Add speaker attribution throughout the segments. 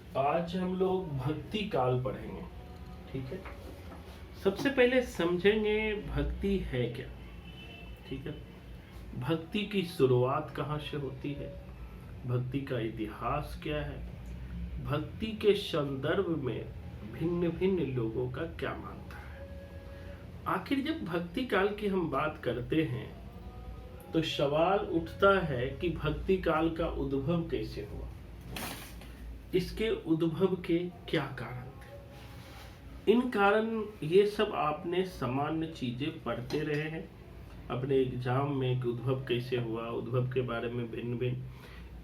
Speaker 1: आज हम लोग भक्ति काल पढ़ेंगे। ठीक है, सबसे पहले समझेंगे भक्ति है क्या। ठीक है, भक्ति की शुरुआत कहाँ से होती है, भक्ति का इतिहास क्या है, भक्ति के संदर्भ में भिन्न भिन्न लोगों का क्या मानता है। आखिर जब भक्ति काल की हम बात करते हैं तो सवाल उठता है कि भक्ति काल का उद्भव कैसे हुआ, इसके उद्भव के क्या कारण थे। इन कारण ये सब आपने सामान्य चीजें पढ़ते रहे हैं अपने एग्जाम में कि उद्भव कैसे हुआ, उद्भव के बारे में भिन्न भिन्न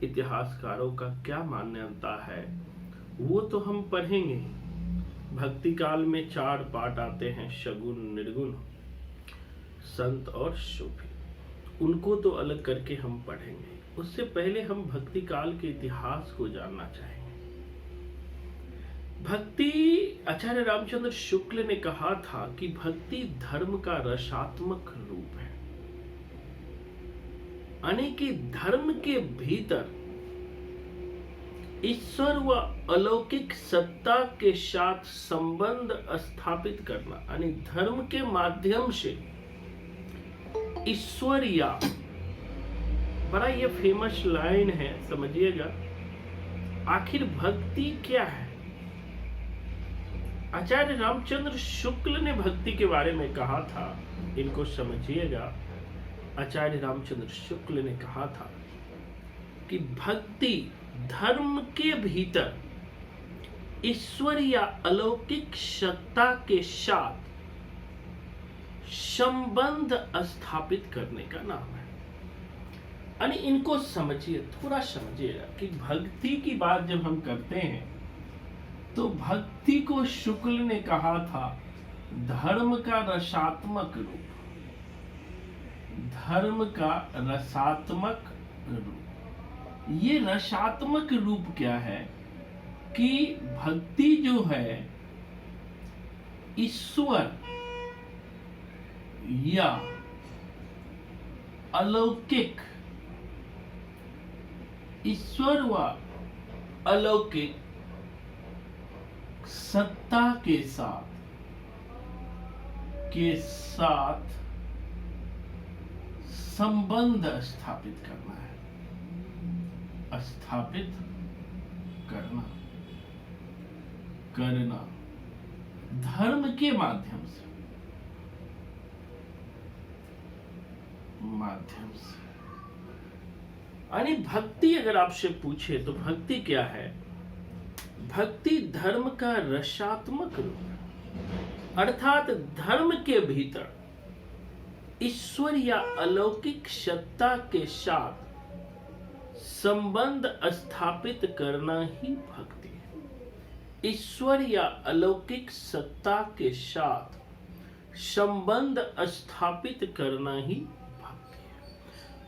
Speaker 1: इतिहासकारों का क्या मान्यता है वो तो हम पढ़ेंगे। भक्ति काल में 4 पाठ आते हैं, शगुन, निर्गुण, संत और सूफी। उनको तो अलग करके हम पढ़ेंगे। उससे पहले हम भक्ति काल के इतिहास को जानना चाहेंगे। भक्ति, आचार्य रामचंद्र शुक्ल ने कहा था कि भक्ति धर्म का रसात्मक रूप है, यानी कि धर्म के भीतर ईश्वर व अलौकिक सत्ता के साथ संबंध स्थापित करना, यानी धर्म के माध्यम से ईश्वर, या बड़ा ये फेमस लाइन है, समझिएगा। आखिर भक्ति क्या है। आचार्य रामचंद्र शुक्ल ने भक्ति के बारे में कहा था, इनको समझिएगा। आचार्य रामचंद्र शुक्ल ने कहा था कि भक्ति धर्म के भीतर ईश्वर या अलौकिक सत्ता के साथ संबंध स्थापित करने का नाम है। यानी इनको समझिए, थोड़ा समझिएगा कि भक्ति की बात जब हम करते हैं तो भक्ति को शुक्ल ने कहा था धर्म का रसात्मक रूप, धर्म का रसात्मक रूप। ये रसात्मक रूप क्या है कि भक्ति जो है ईश्वर या अलौकिक, ईश्वर व अलौकिक सत्ता के साथ संबंध स्थापित करना है, स्थापित करना धर्म के माध्यम से यानी भक्ति अगर आपसे पूछे तो भक्ति क्या है। भक्ति धर्म का रसात्मक रूप है, अर्थात धर्म के भीतर ईश्वर या अलौकिक सत्ता के साथ संबंध स्थापित करना ही भक्ति है। ईश्वर या अलौकिक सत्ता के साथ संबंध स्थापित करना ही भक्ति है।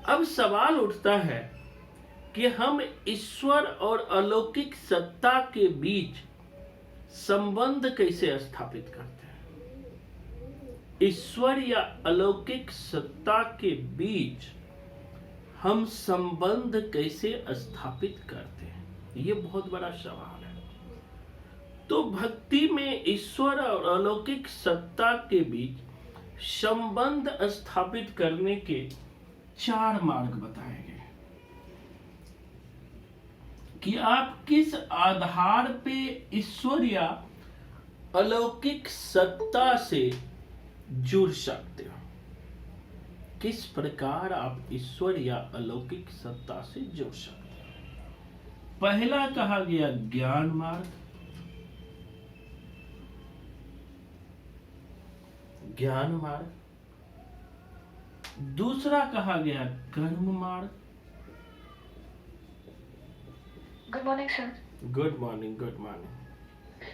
Speaker 1: अब सवाल उठता है कि हम ईश्वर और अलौकिक सत्ता के बीच संबंध कैसे स्थापित करते हैं। ईश्वर या अलौकिक सत्ता के बीच हम संबंध कैसे स्थापित करते हैं, ये बहुत बड़ा सवाल है। तो भक्ति में ईश्वर और अलौकिक सत्ता के बीच संबंध स्थापित करने के 4 मार्ग बताए गए कि आप किस आधार पे ईश्वर या अलौकिक सत्ता से जुड़ सकते हो, किस प्रकार आप ईश्वर या अलौकिक सत्ता से जुड़ सकते हो। पहला कहा गया ज्ञान मार्ग, ज्ञान मार्ग। दूसरा कहा गया कर्म मार्ग।
Speaker 2: Good morning sir.
Speaker 1: Good morning, good morning.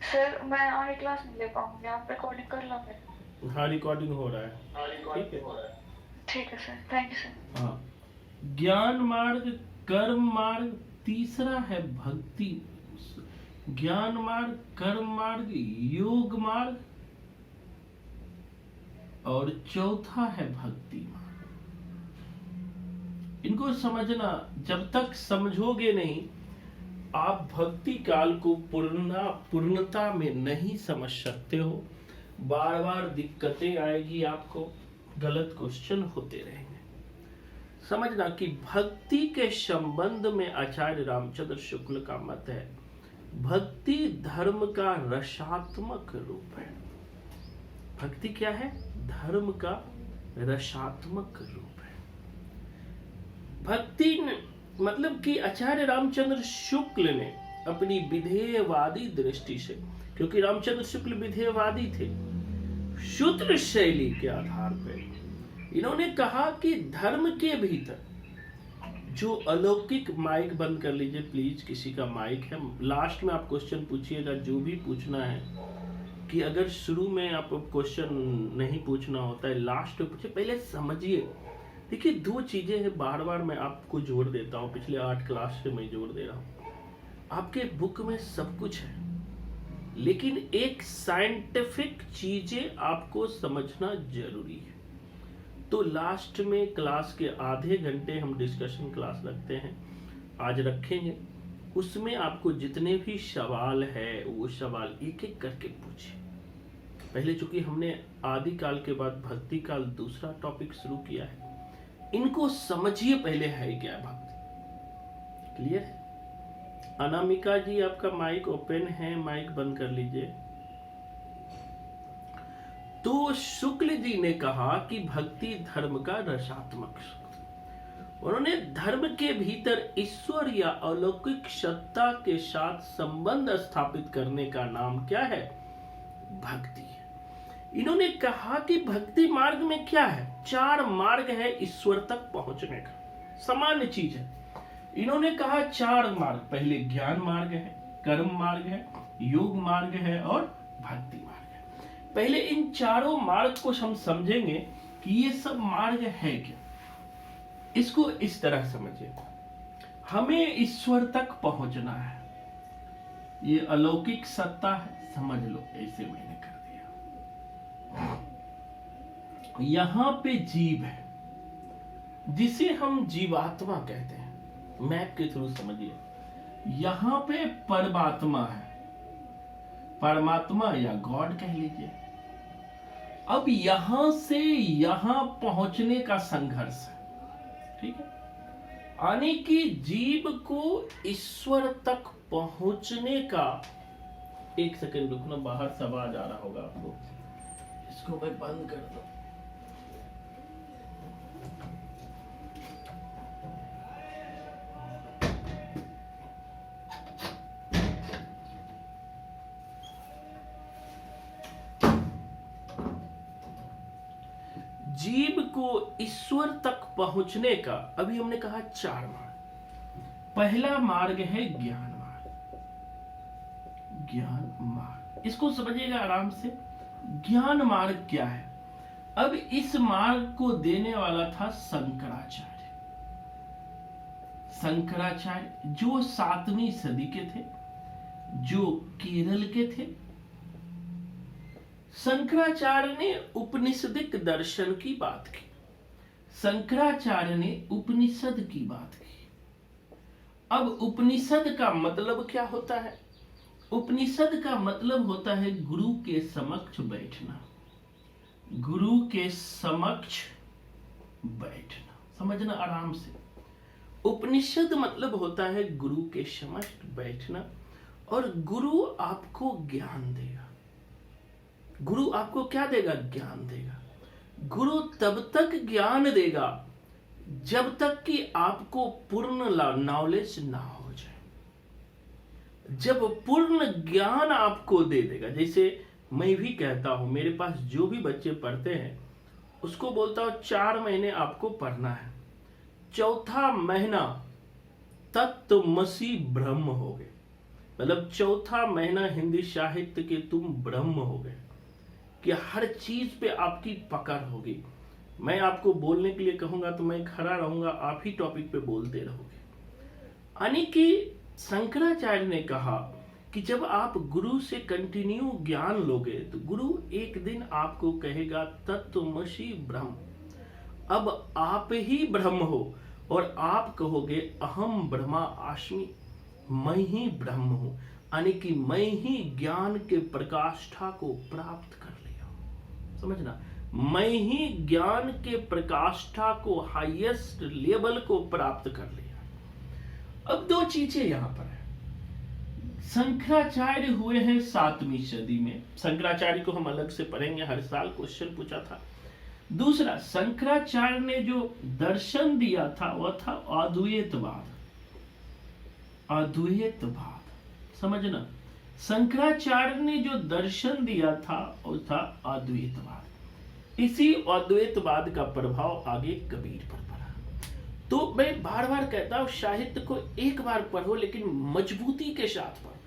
Speaker 2: Sir मैं आगे क्लास नहीं ले पाऊंगी, आप रिकॉर्डिंग कर लोगे?
Speaker 1: हाँ, रिकॉर्डिंग हो रहा है। ठीक है,
Speaker 2: ठीक है सर, थैंक यू सर।
Speaker 1: हाँ, ज्ञान मार्ग, कर्म मार्ग। तीसरा है भक्ति, ज्ञान मार्ग, कर्म मार्ग, योग मार्ग, और चौथा है भक्ति मार्ग। इनको समझना, जब तक समझोगे नहीं आप भक्ति काल को पूर्णता में नहीं समझ सकते हो, बार बार दिक्कतें आएगी, आपको गलत क्वेश्चन होते रहेंगे। समझना कि भक्ति के संबंध में आचार्य रामचंद्र शुक्ल का मत है, भक्ति धर्म का रसात्मक रूप है। भक्ति क्या है? धर्म का रसात्मक रूप है। भक्ति मतलब कि आचार्य रामचंद्र शुक्ल ने अपनी विधेयवादी दृष्टि से, क्योंकि रामचंद्र शुक्ल विधेयवादी थे, शूद्र शैली के आधार पर इन्होंने कहा कि धर्म के भीतर जो अलौकिक, माइक बंद कर लीजिए प्लीज, किसी का माइक है, लास्ट में आप क्वेश्चन पूछिएगा जो भी पूछना है, कि अगर शुरू में आप क्वेश्चन नहीं पूछना होता है, लास्ट में पूछे, पहले समझिए। देखिए 2 चीजें हैं, बार बार मैं आपको जोड़ देता हूँ, पिछले 8 क्लास से मैं जोड़ दे रहा हूँ। आपके बुक में सब कुछ है, लेकिन एक साइंटिफिक चीजें आपको समझना जरूरी है। तो लास्ट में क्लास के आधे घंटे हम डिस्कशन क्लास रखते हैं, आज रखेंगे। उसमें आपको जितने भी सवाल है वो सवाल एक एक करके पूछिए। पहले चूंकि हमने आदि काल के बाद भक्ति काल दूसरा टॉपिक शुरू किया है, इनको समझिए पहले है क्या भक्ति। क्लियर है? अनामिका जी आपका माइक ओपन है, माइक बंद कर लीजिए। तो शुक्ल जी ने कहा कि भक्ति धर्म का रसात्मक, उन्होंने धर्म के भीतर ईश्वर या अलौकिक सत्ता के साथ संबंध स्थापित करने का नाम क्या है? भक्ति है। इन्होंने कहा कि भक्ति मार्ग में क्या है? 4 मार्ग है ईश्वर तक पहुंचने का, सामान्य चीज है। इन्होंने कहा 4 मार्ग, पहले ज्ञान मार्ग है, कर्म मार्ग है, योग मार्ग है और भक्ति मार्ग है। पहले इन 4 मार्ग को हम समझेंगे कि ये सब मार्ग है क्या। इसको इस तरह समझिए, हमें ईश्वर तक पहुंचना है, ये अलौकिक सत्ता है, समझ लो, ऐसे मैंने कर दिया। यहां पे जीव है जिसे हम जीवात्मा कहते हैं, मैप के थ्रू समझिए। यहां पे परमात्मा है, परमात्मा या गॉड कह लीजिए। अब यहां से यहां पहुंचने का संघर्ष है, ठीक है। यानी कि जीव को ईश्वर तक पहुंचने का, एक सेकंड रुकना, बाहर से आवाज आ रहा होगा आपको, इसको मैं बंद कर दूं। जीव को ईश्वर तक पहुंचने का, अभी हमने कहा 4 मार्ग। पहला मार्ग है ज्ञान मार्ग। ज्ञान मार्ग, इसको समझिएगा आराम से। ज्ञान मार्ग क्या है? अब इस मार्ग को देने वाला था शंकराचार्य। शंकराचार्य जो 7वीं सदी के थे, जो केरल के थे। शंकराचार्य ने उपनिषदिक दर्शन की बात की, शंकराचार्य ने उपनिषद की बात की। अब उपनिषद का मतलब क्या होता है? उपनिषद का मतलब होता है गुरु के समक्ष बैठना, गुरु के समक्ष बैठना। समझना आराम से, उपनिषद मतलब होता है गुरु के समक्ष बैठना, और गुरु आपको ज्ञान देगा। गुरु आपको क्या देगा? ज्ञान देगा। गुरु तब तक ज्ञान देगा जब तक कि आपको पूर्ण नॉलेज ना हो जाए। जब पूर्ण ज्ञान आपको दे देगा, जैसे मैं भी कहता हूं, मेरे पास जो भी बच्चे पढ़ते हैं उसको बोलता हूं 4 महीने आपको पढ़ना है, 4था महीना तत्वमसी ब्रह्म हो गए, मतलब 4था महीना हिंदी साहित्य के तुम ब्रह्म हो गए, कि हर चीज पे आपकी पकड़ होगी। मैं आपको बोलने के लिए कहूंगा तो मैं खड़ा रहूंगा, आप ही टॉपिक पे बोलते रहोगे। यानी कि शंकराचार्य ने कहा कि जब आप गुरु से कंटिन्यू ज्ञान लोगे तो गुरु एक दिन आपको कहेगा तत्वमसी ब्रह्म। अब आप ही ब्रह्म हो और आप कहोगे अहम ब्रह्मा अस्मि, मैं ही ब्रह्म हूं, यानी कि मैं ही ज्ञान के प्रकाष्ठा को प्राप्त कर लिया हूं। समझना, मैं ही ज्ञान के प्रकाष्ठा को, हाईएस्ट लेवल को प्राप्त कर लिया। अब दो चीजें यहां पर है। शंकराचार्य हुए हैं 7वीं सदी में, शंकराचार्य को हम अलग से पढ़ेंगे, हर साल क्वेश्चन पूछा था। दूसरा, शंकराचार्य ने जो दर्शन दिया था वह था अद्वैतवाद। अद्वैतवाद, समझना, शंकराचार्य ने जो दर्शन दिया था वो था अद्वैतवाद। इसी अद्वैतवाद का प्रभाव आगे कबीर पर पड़ा। तो मैं बार बार कहता हूं, साहित्य को एक बार पढ़ो लेकिन मजबूती के साथ पढ़ो,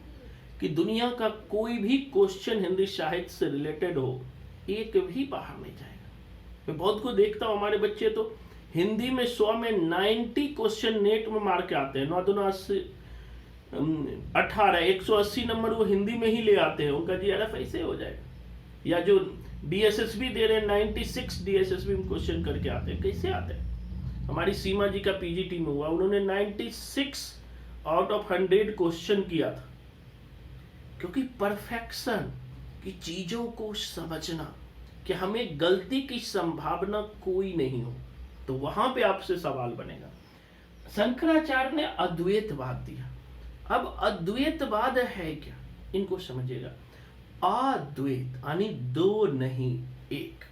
Speaker 1: कि दुनिया का कोई भी क्वेश्चन हिंदी साहित्य से रिलेटेड हो, एक भी बाहर नहीं जाएगा। मैं बहुत को देखता हूं, हमारे बच्चे तो हिंदी में 100 में 90 क्वेश्चन नेट में मार के आते हैं, 9 दूना 18, 180 नंबर वो हिंदी में ही ले आते हैं। उनका जीआरएफ ऐसे हो जाएगा। या जो डीएसएसबी दे रहे हैं 96 डीएसएसबी में क्वेश्चन करके आते हैं, कैसे आते हैं? हमारी सीमा जी का पीजीटी में हुआ, उन्होंने 96 आउट ऑफ 100 क्वेश्चन किया था। क्योंकि परफेक्शन की चीजों को समझना, कि हमें गलती की संभावना कोई नहीं हो, तो वहां पे आपसे सवाल बनेगा। शंकराचार्य ने अद्वैतवाद दिया। अब अद्वैतवाद है क्या, इनको समझिएगा। अद्वैत यानी दो नहीं एक।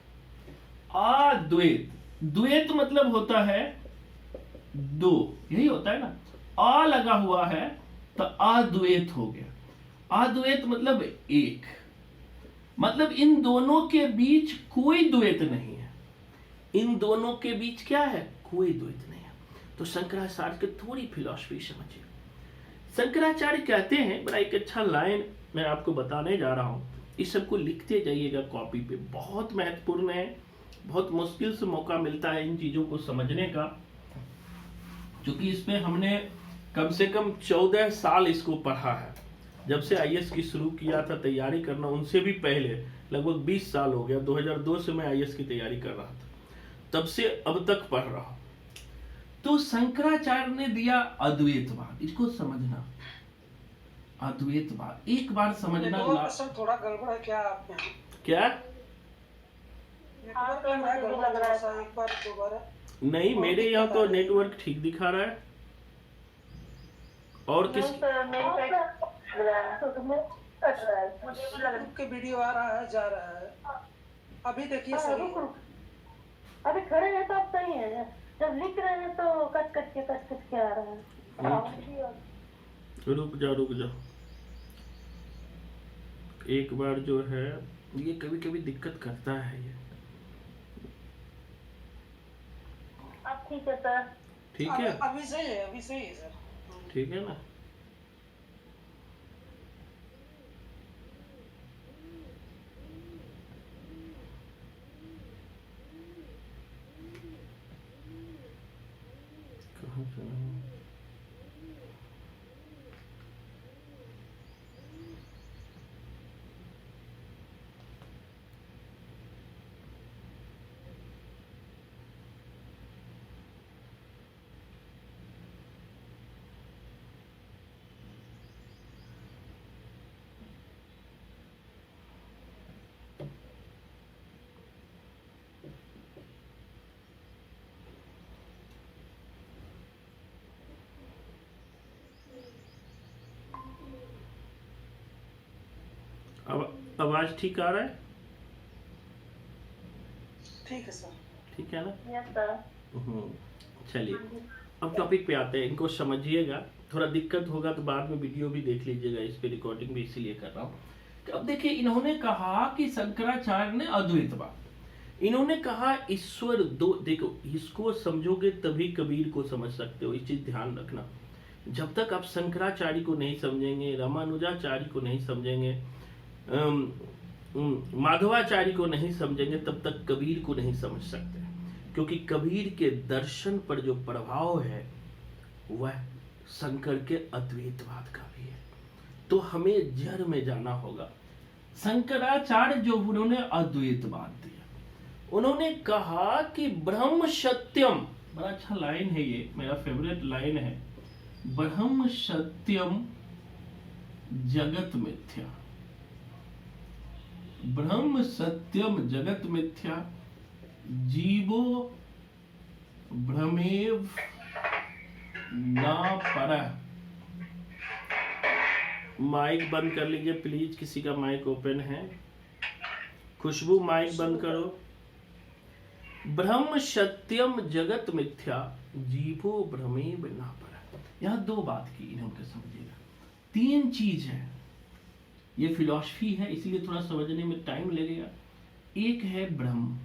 Speaker 1: अद्वैत, द्वैत मतलब होता है दो, यही होता है ना। आ लगा हुआ है तो अद्वैत हो गया। अद्वैत मतलब एक, मतलब इन दोनों के बीच कोई द्वैत नहीं है। इन दोनों के बीच क्या है? कोई द्वैत नहीं है। तो शंकराचार्य की थोड़ी फिलॉसफी समझिए। शंकराचार्य कहते हैं, बड़ा एक अच्छा लाइन मैं आपको बताने जा रहा हूं, इस सबको लिखते जाइएगा कॉपी पे, बहुत महत्वपूर्ण है। बहुत मुश्किल से मौका मिलता है इन चीजों को समझने का, क्योंकि इसमें हमने कम से कम 14 साल इसको पढ़ा है। जब से आईएएस की शुरू किया था तैयारी करना, उनसे भी पहले लगभग 20 साल हो गया। 2002 से मैं आईएएस की तैयारी कर रहा था, तब से अब तक पढ़ रहा हूं। तो शंकराचार्य ने दिया अद्वैतवाद, इसको समझना। अद्वैतवाद एक बार समझना।
Speaker 3: थोड़ा गड़बड़ है क्या आप में?
Speaker 1: क्या?
Speaker 3: नेटवर्क लग रहा है गड़बड़ थोड़ा सा, एक बार दोबारा।
Speaker 1: नहीं, मेरे यहाँ तो नेटवर्क ठीक दिखा रहा है। और किस
Speaker 3: के वीडियो आ रहा है, जा रहा है। अभी देखिए सही।
Speaker 4: अभी खड़े हैं तो अब सही है, जब लिख रहे हैं तो कट कट के आ रहा है।
Speaker 1: रुक जा। एक बार जो है ये कभी कभी दिक्कत करता है ये।
Speaker 4: अब ठीक है सर।
Speaker 1: ठीक है,
Speaker 3: अभी सही है, अभी सही है सर।
Speaker 1: ठीक है ना। कहाँ चला? अब आवाज ठीक आ रहा है?
Speaker 3: ठीक है सर।
Speaker 1: ठीक है ना।
Speaker 4: Yes sir.
Speaker 1: चलिए अब टॉपिक पे आते हैं। इनको समझिएगा, थोड़ा दिक्कत होगा तो बाद में वीडियो भी देख लीजिएगा, इस पे रिकॉर्डिंग भी इसीलिए कर रहा हूँ। तो अब देखिए, इन्होंने कहा कि शंकराचार्य ने अद्वैतवाद, इन्होंने कहा ईश्वर दो। देखो, इसको समझोगे तभी कबीर को समझ सकते हो, इस चीज ध्यान रखना। जब तक आप शंकराचार्य को नहीं समझेंगे, रामानुजाचार्य को नहीं समझेंगे, माधवाचार्य को नहीं समझेंगे, तब तक कबीर को नहीं समझ सकते। क्योंकि कबीर के दर्शन पर जो प्रभाव है वह शंकर के अद्वैतवाद का भी है। तो हमें जड़ में जाना होगा। शंकराचार्य जो उन्होंने अद्वैतवाद दिया, उन्होंने कहा कि ब्रह्म सत्यम, बड़ा अच्छा लाइन है ये, मेरा फेवरेट लाइन है। ब्रह्म सत्यम जगत मिथ्या। ब्रह्म सत्यम जगत मिथ्या, जीवो भ्रमेव ना परः। माइक बंद कर लीजिए प्लीज, किसी का माइक ओपन है। खुशबू माइक बंद करो। ब्रह्म सत्यम जगत मिथ्या, जीवो भ्रमेव ना परः। यहां दो बात की इन्होंने, समझिएगा। तीन चीज है, ये फिलॉसफी है इसलिए थोड़ा समझने में टाइम लगेगा। एक है ब्रह्म,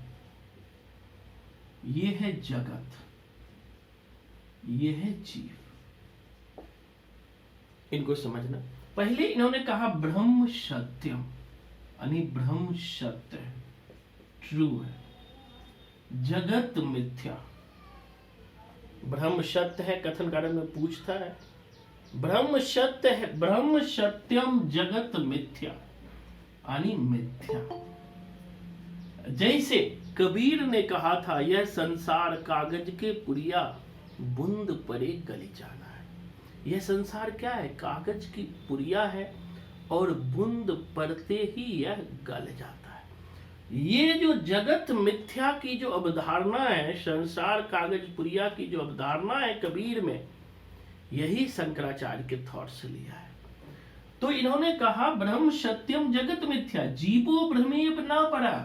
Speaker 1: ये है जगत, ये है जीव। इनको समझना। पहले इन्होंने कहा ब्रह्म सत्यम, यानी ब्रह्म सत्य है, ट्रू है। जगत मिथ्या, ब्रह्म सत्य है, कथन कारण में पूछता है। ब्रह्म सत्य है, ब्रह्म सत्यम जगत मिथ्या, यानी मिथ्या। जैसे कबीर ने कहा था, यह संसार कागज के पुड़िया, बूंद परे गल जाना है। यह संसार क्या है? कागज की पुड़िया है और बूंद पड़ते ही यह गल जाता है। ये जो जगत मिथ्या की जो अवधारणा है, संसार कागज पुड़िया की जो अवधारणा है कबीर में, यही शंकराचार्य के थॉट से लिया है। तो इन्होंने कहा ब्रह्म सत्यम जगत मिथ्या, जीवो भ्रमेव ना परः,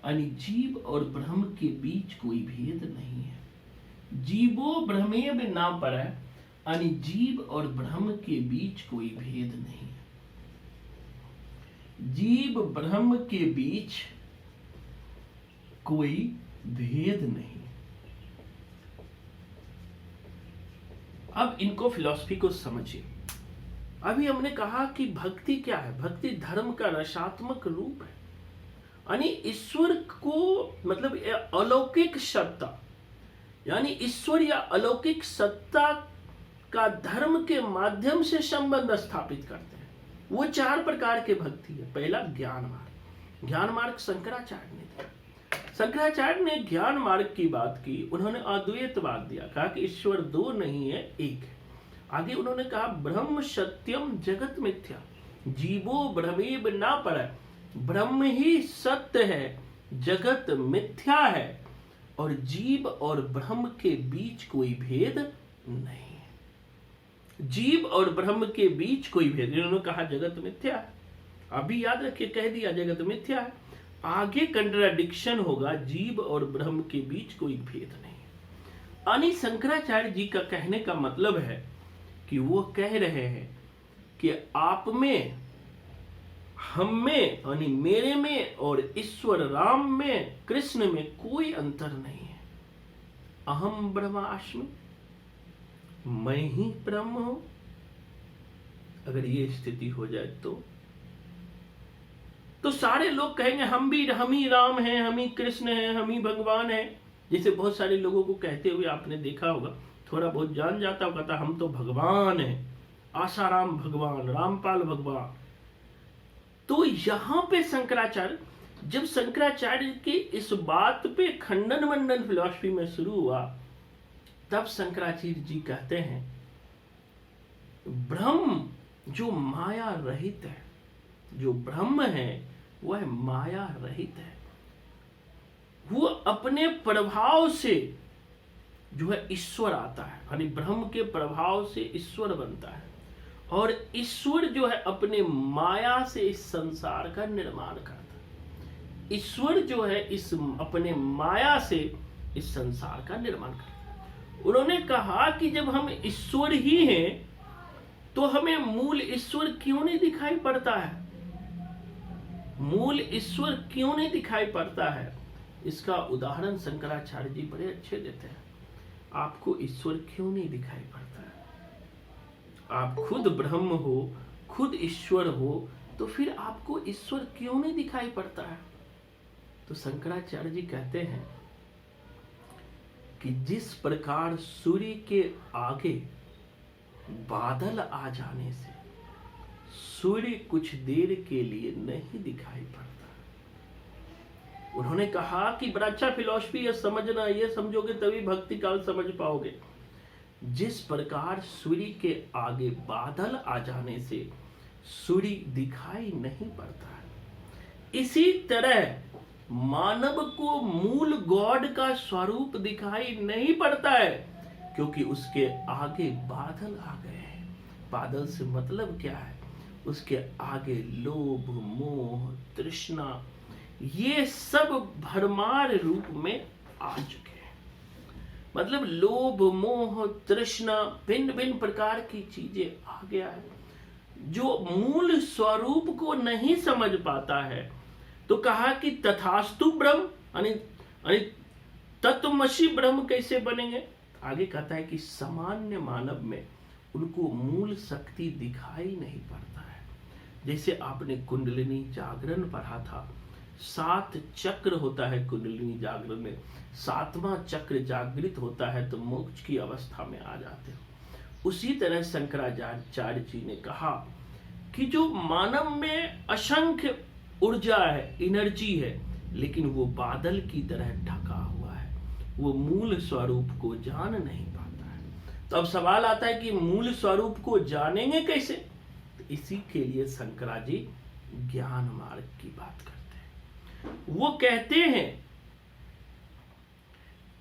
Speaker 1: यानी जीव और ब्रह्म के बीच कोई भेद नहीं है। जीवो भ्रमेव ना परः, यानी जीव और ब्रह्म के बीच कोई भेद नहीं है। जीव ब्रह्म के बीच कोई भेद नहीं। अब इनको फिलॉसफी को समझिए। अभी हमने कहा कि भक्ति क्या है? भक्ति धर्म का रसात्मक रूप है, यानी ईश्वर को, मतलब अलौकिक सत्ता, यानी ईश्वर या अलौकिक सत्ता का धर्म के माध्यम से संबंध स्थापित करते हैं। वो चार प्रकार के भक्ति है। पहला ज्ञान मार्ग। ज्ञान मार्ग शंकराचार्य ने दिया। शंकराचार्य ने ज्ञान मार्ग की बात की, उन्होंने अद्वैतवाद दिया, कहा कि ईश्वर दो नहीं है, एक है। आगे उन्होंने कहा ब्रह्म सत्यम जगत मिथ्या, जीवो भ्रमेव ना परः, ब्रह्म ही सत्य है, जगत मिथ्या है, और जीव और ब्रह्म के बीच कोई भेद नहीं है। जीव और ब्रह्म के बीच कोई भेद, इन्होंने कहा जगत मिथ्या है। अभी याद रखिए, कह दिया जगत मिथ्या है, आगे कंट्राडिक्शन होगा, जीव और ब्रह्म के बीच कोई भेद नहीं। यानी शंकराचार्य जी का कहने का मतलब है कि वो कह रहे हैं कि आप में, हम में, यानी मेरे में और ईश्वर राम में, कृष्ण में कोई अंतर नहीं है। अहम ब्रह्मास्मि, मैं ही ब्रह्म हूं। अगर ये स्थिति हो जाए तो सारे लोग कहेंगे हम ही राम हैं, हम ही कृष्ण हैं, हम ही भगवान हैं। जैसे बहुत सारे लोगों को कहते हुए आपने देखा होगा, थोड़ा बहुत जान जाता होगा, कहता हम तो भगवान हैं, आसाराम भगवान, रामपाल भगवान। तो यहां पे शंकराचार्य, जब शंकराचार्य की इस बात पे खंडन मंडन फिलॉसफी में शुरू हुआ, तब शंकराचार्य जी कहते हैं ब्रह्म जो माया रहित है, जो ब्रह्म है वह माया रहित है। वो अपने प्रभाव से जो है ईश्वर आता है, यानी ब्रह्म के प्रभाव से ईश्वर बनता है, और ईश्वर जो है अपने माया से इस संसार का निर्माण करता है। ईश्वर जो है इस अपने माया से इस संसार का निर्माण करता है। उन्होंने कहा कि जब हम ईश्वर ही हैं तो हमें मूल ईश्वर क्यों नहीं दिखाई पड़ता है? मूल ईश्वर क्यों नहीं दिखाई पड़ता है? इसका उदाहरण शंकराचार्य जी बड़े अच्छे देते हैं। आपको ईश्वर क्यों नहीं दिखाई पड़ता है? आप खुद ब्रह्म हो, खुद ईश्वर हो, तो फिर आपको ईश्वर क्यों नहीं दिखाई पड़ता है? तो शंकराचार्य जी कहते हैं कि जिस प्रकार सूर्य के आगे बादल आ जाने से सूर्य कुछ देर के लिए नहीं दिखाई पड़ता। उन्होंने कहा कि बड़ा अच्छा फिलॉसफी है, समझना, ये समझोगे तभी भक्ति काल समझ पाओगे। जिस प्रकार सूर्य के आगे बादल आ जाने से सूर्य दिखाई नहीं पड़ता है, इसी तरह मानव को मूल गॉड का स्वरूप दिखाई नहीं पड़ता है, क्योंकि उसके आगे बादल आ गए हैं। बादल से मतलब क्या है? उसके आगे लोभ, मोह, तृष्णा, ये सब भरमार रूप में आ चुके हैं। मतलब लोभ, मोह, तृष्णा, भिन्न भिन्न प्रकार की चीजें आ गया है। जो मूल स्वरूप को नहीं समझ पाता है, तो कहा कि तथास्तु ब्रह्म, यानी तत्वमसि ब्रह्म कैसे बनेंगे? आगे कहता है कि सामान्य मानव में उनको मूल शक्ति दिखाई नहीं पड़ता है। जैसे आपने कुंडलिनी जागरण पढ़ा था, 7 चक्र होता है कुंडलिनी जागरण में, 7वां चक्र जागृत होता है तो मोक्ष की अवस्था में आ जाते हो। उसी तरह शंकराचार्य जी ने कहा कि जो मानव में असंख्य ऊर्जा है, एनर्जी है, लेकिन वो बादल की तरह ढका हुआ है, वो मूल स्वरूप को जान नहीं पाता है। तो अब सवाल आता है कि मूल स्वरूप को जानेंगे कैसे? तो इसी के लिए शंकराचार्य जी ज्ञान मार्ग की बात करते हैं। वो कहते हैं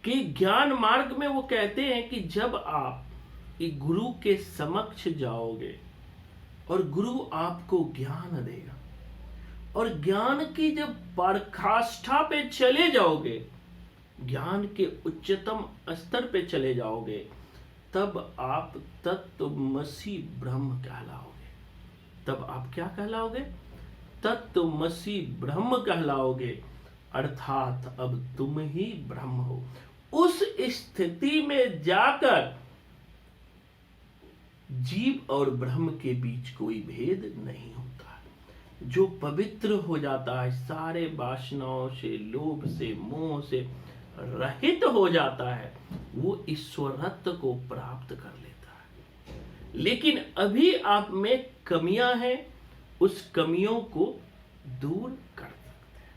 Speaker 1: कि ज्ञान मार्ग में वो कहते हैं कि जब आप एक गुरु के समक्ष जाओगे और गुरु आपको ज्ञान देगा, और ज्ञान की जब पराकाष्ठा पे चले जाओगे, ज्ञान के उच्चतम स्तर पे चले जाओगे, तब आप तत्वमसि ब्रह्म कहलाओगे। तब आप क्या कहलाओगे? तत्वमसि ब्रह्म कहलाओगे, अर्थात अब तुम ही ब्रह्म हो। उस स्थिति में जाकर जीव और ब्रह्म के बीच कोई भेद नहीं होता है। जो पवित्र हो जाता है, सारे वासनाओं से, लोभ से, मोह से रहित हो जाता है, वो ईश्वरत्व को प्राप्त कर लेता है। लेकिन अभी आप में कमियां हैं, उस कमियों को दूर कर सकते हैं।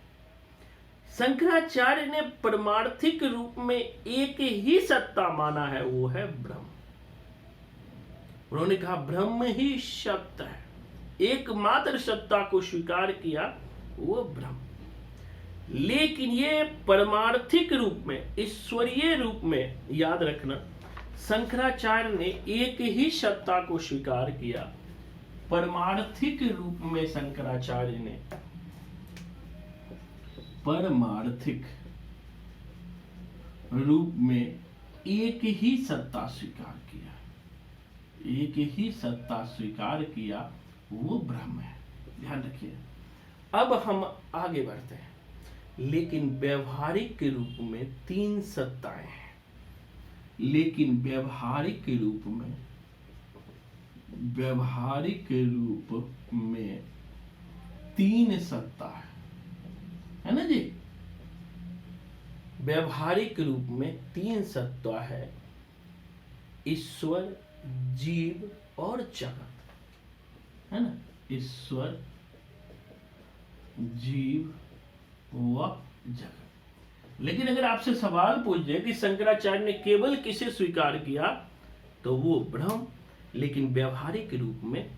Speaker 1: शंकराचार्य ने परमार्थिक रूप में एक ही सत्ता माना है, वो है ब्रह्म। उन्होंने कहा ब्रह्म ही सत्य है, एकमात्र सत्ता को स्वीकार किया, वो ब्रह्म। लेकिन ये परमार्थिक रूप में, ईश्वरीय रूप में, याद रखना, शंकराचार्य ने एक ही सत्ता को स्वीकार किया। परमार्थिक रूप में शंकराचार्य ने परमार्थिक रूप में एक ही सत्ता स्वीकार किया, एक ही सत्ता स्वीकार किया, वो ब्रह्म है। ध्यान रखिए। अब हम आगे बढ़ते हैं। लेकिन व्यवहारिक के रूप में 3 सत्ताएं हैं। लेकिन व्यवहारिक रूप में 3 सत्ता है ना जी? व्यवहारिक रूप में 3 सत्ता है, ईश्वर, जीव और जगत, है ना? ईश्वर, जीव व जगत। लेकिन अगर आपसे सवाल पूछ जाए कि शंकराचार्य ने केवल किसे स्वीकार किया, तो वो ब्रह्म। लेकिन व्यवहारिक रूप में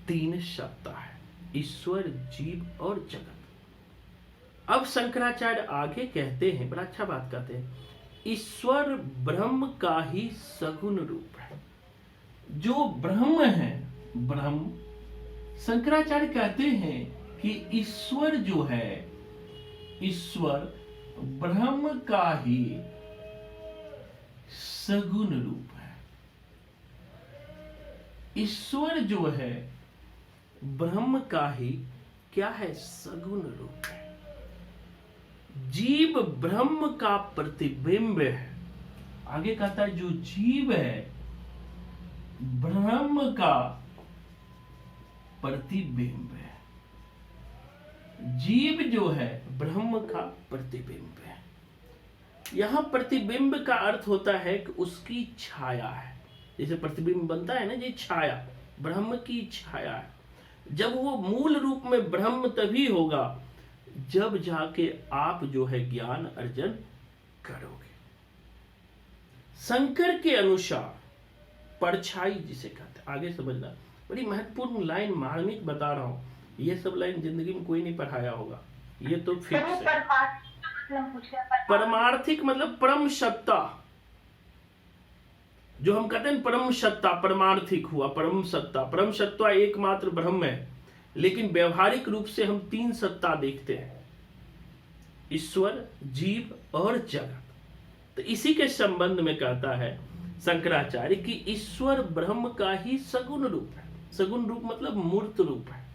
Speaker 1: 3 सत्ता है, ईश्वर, जीव और जगत। अब शंकराचार्य आगे कहते हैं, बड़ा अच्छा बात कहते हैं, ईश्वर ब्रह्म का ही सगुण रूप है। जो ब्रह्म है, ब्रह्म, शंकराचार्य कहते हैं कि ईश्वर जो है, ईश्वर ब्रह्म का ही सगुण रूप है। ईश्वर जो है ब्रह्म का ही क्या है? सगुण रूप है। जीव ब्रह्म का प्रतिबिंब है। आगे कहता है जो जीव है ब्रह्म का प्रतिबिंब है। जीव जो है ब्रह्म का प्रतिबिंब है। यहां प्रतिबिंब का अर्थ होता है कि उसकी छाया है। जैसे प्रतिबिंब बनता है ना, ये छाया, ब्रह्म की छाया है। जब वो मूल रूप में ब्रह्म तभी होगा जब जाके आप जो है ज्ञान अर्जन करोगे। शंकर के अनुसार परछाई जिसे कहते हैं, आगे समझना, बड़ी महत्वपूर्ण लाइन मार्मिक बता रहा हूं। ये सब लाइन जिंदगी में कोई नहीं पढ़ाया होगा, ये तो फिक्स है। परमार्थिक मतलब परम सत्ता, जो हम कहते हैं परम सत्ता, परमार्थिक हुआ परम सत्ता। परम सत्ता एकमात्र ब्रह्म है, लेकिन व्यवहारिक रूप से हम तीन सत्ता देखते हैं, ईश्वर, जीव और जगत। तो इसी के संबंध में कहता है शंकराचार्य कि ईश्वर ब्रह्म का ही सगुण रूप है। सगुण रूप मतलब मूर्त रूप है।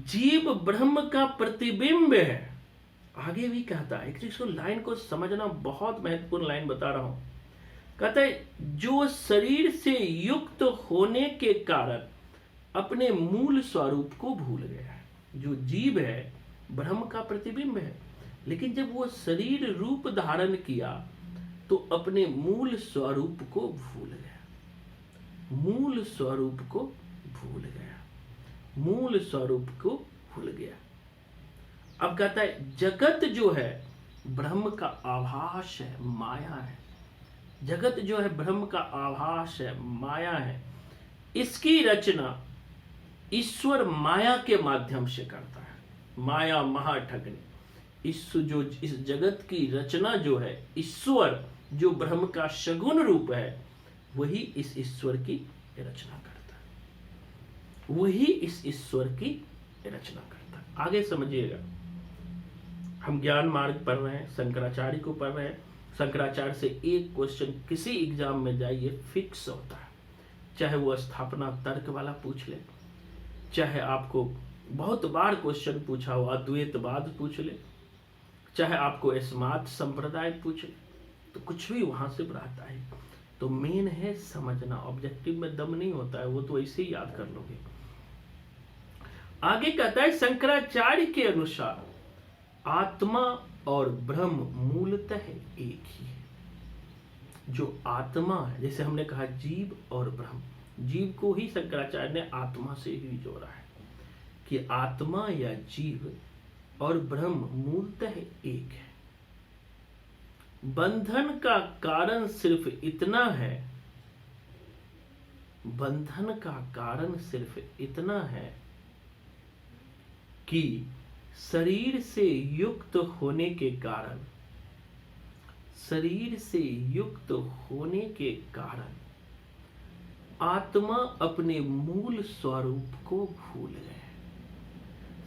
Speaker 1: जीव ब्रह्म का प्रतिबिंब है। आगे भी कहता है, इसको लाइन को समझना, बहुत महत्वपूर्ण लाइन बता रहा हूं। कहता है जो शरीर से युक्त होने के कारण अपने मूल स्वरूप को भूल गया है। जो जीव है ब्रह्म का प्रतिबिंब है, लेकिन जब वो शरीर रूप धारण किया तो अपने मूल स्वरूप को भूल गया। मूल स्वरूप को भूल गया। मूल स्वरूप को भूल गया। अब कहता है जगत जो है ब्रह्म का आभास है, माया है। जगत जो है ब्रह्म का आभास है, माया है। इसकी रचना ईश्वर माया के माध्यम से करता है। माया महाठगनी। इस जगत की रचना जो है ईश्वर, जो ब्रह्म का सगुण रूप है, वही इस ईश्वर की रचना करता है। वही इस ईश्वर की रचना करता है। आगे समझिएगा, हम ज्ञान मार्ग पढ़ रहे हैं, शंकराचार्य को पढ़ रहे हैं। शंकराचार्य से एक क्वेश्चन किसी एग्जाम में जाइए फिक्स होता है, चाहे वो स्थापना तर्क वाला पूछ ले, चाहे आपको बहुत बार क्वेश्चन पूछा हो अद्वैतवाद पूछ ले, चाहे आपको स्मार्ट संप्रदाय पूछ ले, तो कुछ भी वहां से रहता है। तो मेन है समझना, ऑब्जेक्टिव में दम नहीं होता है, वो तो ऐसे ही याद कर लोगे। आगे कहता है शंकराचार्य के अनुसार आत्मा और ब्रह्म मूलतः एक ही है। जो आत्मा है, जैसे हमने कहा जीव और ब्रह्म, जीव को ही शंकराचार्य ने आत्मा से ही जोड़ा है कि आत्मा या जीव और ब्रह्म मूलतः एक है। बंधन का कारण सिर्फ इतना है, बंधन का कारण सिर्फ इतना है कि शरीर से युक्त होने के कारण, शरीर से युक्त होने के कारण आत्मा अपने मूल स्वरूप को भूल गए।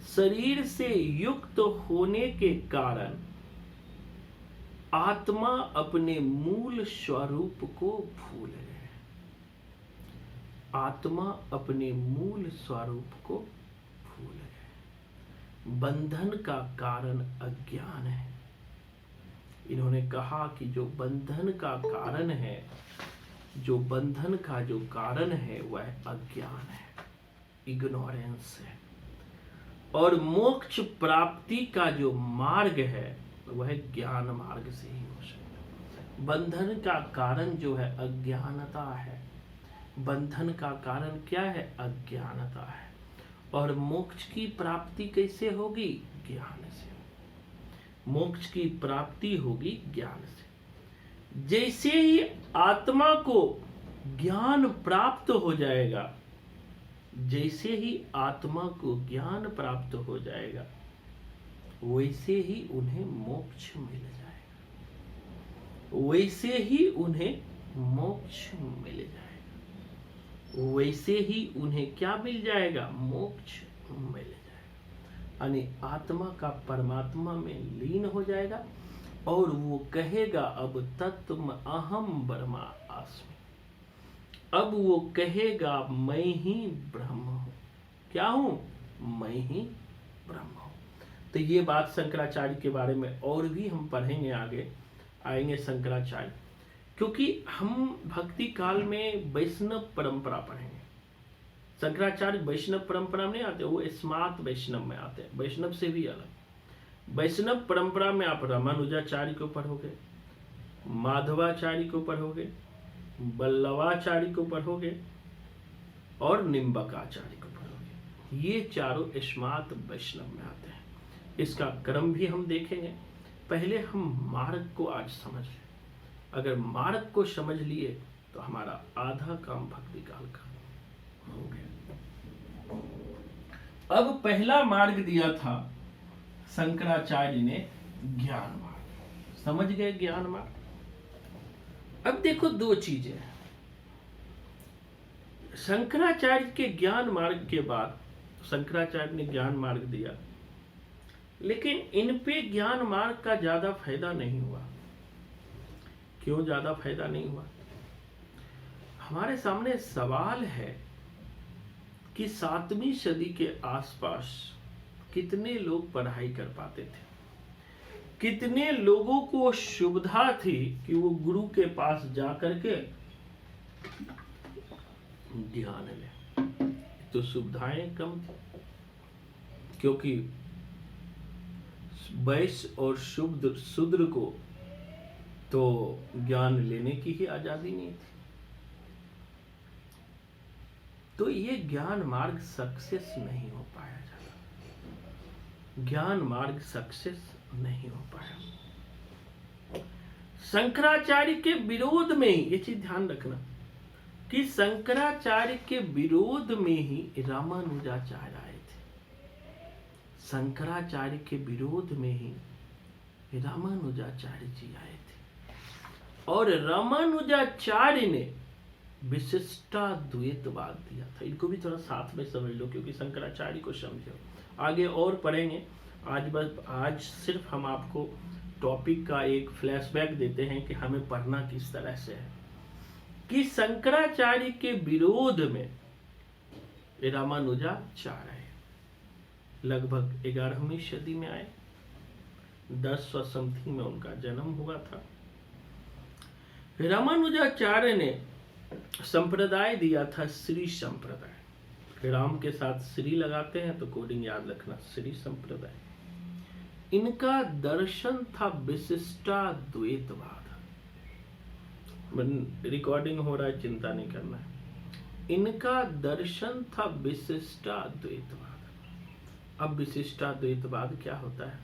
Speaker 1: शरीर से युक्त होने के कारण आत्मा अपने मूल स्वरूप को भूल गए। आत्मा अपने मूल स्वरूप को भूल गए। बंधन का कारण अज्ञान है। इन्होंने कहा कि जो बंधन का कारण है, जो बंधन का जो कारण है वह अज्ञान है, इग्नोरेंस है। और मोक्ष प्राप्ति का जो मार्ग है वह ज्ञान मार्ग से ही हो सकता है। बंधन का कारण जो है अज्ञानता है। बंधन का कारण क्या है? अज्ञानता है। और मोक्ष की प्राप्ति कैसे होगी? ज्ञान से। मोक्ष की प्राप्ति होगी ज्ञान से। जैसे ही आत्मा को ज्ञान प्राप्त हो जाएगा, जैसे ही आत्मा को ज्ञान प्राप्त हो जाएगा, वैसे ही उन्हें मोक्ष मिल जाएगा। वैसे ही उन्हें मोक्ष मिल जाएगा। वैसे ही उन्हें क्या मिल जाएगा? मोक्ष मिल जाएगा। यानी आत्मा का परमात्मा में लीन हो जाएगा और वो कहेगा अब तत्व अहम ब्रह्मास्मि। अब वो कहेगा मैं ही ब्रह्म हूं। क्या हूं? मैं ही ब्रह्म हूं। तो ये बात शंकराचार्य के बारे में और भी हम पढ़ेंगे, आगे आएंगे शंकराचार्य, क्योंकि हम भक्ति काल में वैष्णव परंपरा पढ़ेंगे। शंकराचार्य वैष्णव परंपरा में नहीं आते, वो स्मार्त वैष्णव में आते हैं, वैष्णव से भी अलग। वैष्णव परंपरा में आप रामानुजाचार्य को पढ़ोगे, माधवाचार्य को पढ़ोगे, बल्लवाचार्य को पढ़ोगे और निम्बकाचार्य को पढ़ोगे। ये चारों स्मार्त वैष्णव में आते हैं। इसका क्रम भी हम देखेंगे। पहले हम मार्ग को आज समझ लें। अगर मार्ग को समझ लिए तो हमारा आधा काम भक्ति काल का हो गया। अब पहला मार्ग दिया था शंकराचार्य ने ज्ञान मार्ग। समझ गए ज्ञान मार्ग। अब देखो दो चीजें हैं। शंकराचार्य के ज्ञान मार्ग के बाद शंकराचार्य ने ज्ञान मार्ग दिया, लेकिन इन पे ज्ञान मार्ग का ज्यादा फायदा नहीं हुआ। क्यों ज्यादा फायदा नहीं हुआ? हमारे सामने सवाल है कि 7वीं सदी के आसपास कितने लोग पढ़ाई कर पाते थे, कितने लोगों को सुविधा थी कि वो गुरु के पास जाकर के ध्यान ले। तो सुविधाएं कम थी, क्योंकि वैश्य और शूद्र को तो ज्ञान लेने की ही आजादी नहीं थी। तो ये ज्ञान मार्ग सक्सेस नहीं हो पाया ज्यादा। ज्ञान मार्ग सक्सेस नहीं हो पाया। शंकराचार्य के विरोध में ही, ये चीज ध्यान रखना कि शंकराचार्य के विरोध में ही रामानुजाचार्य आए थे। शंकराचार्य के विरोध में ही रामानुजाचार्य जी आए थे और रामानुजाचार्य ने विशिष्टाद्वैतवाद दिया था। इनको भी थोड़ा साथ में समझ लो, क्योंकि शंकराचार्य को समझो, आगे और पढ़ेंगे। आज सिर्फ हम आपको टॉपिक का एक फ्लैशबैक देते हैं कि हमें पढ़ना किस तरह से है। कि शंकराचार्य के विरोध में रामानुजाचार्य लगभग 11वीं सदी में आए। 1000 समथिंग में उनका जन्म हुआ था। रामानुजाचार्य ने संप्रदाय दिया था श्री संप्रदाय। राम के साथ श्री लगाते हैं तो कोडिंग याद रखना, श्री संप्रदाय। इनका दर्शन था विशिष्टाद्वैतवाद। रिकॉर्डिंग हो रहा है, चिंता नहीं करना है। इनका दर्शन था विशिष्टाद्वैतवाद। अब विशिष्टाद्वैतवाद क्या होता है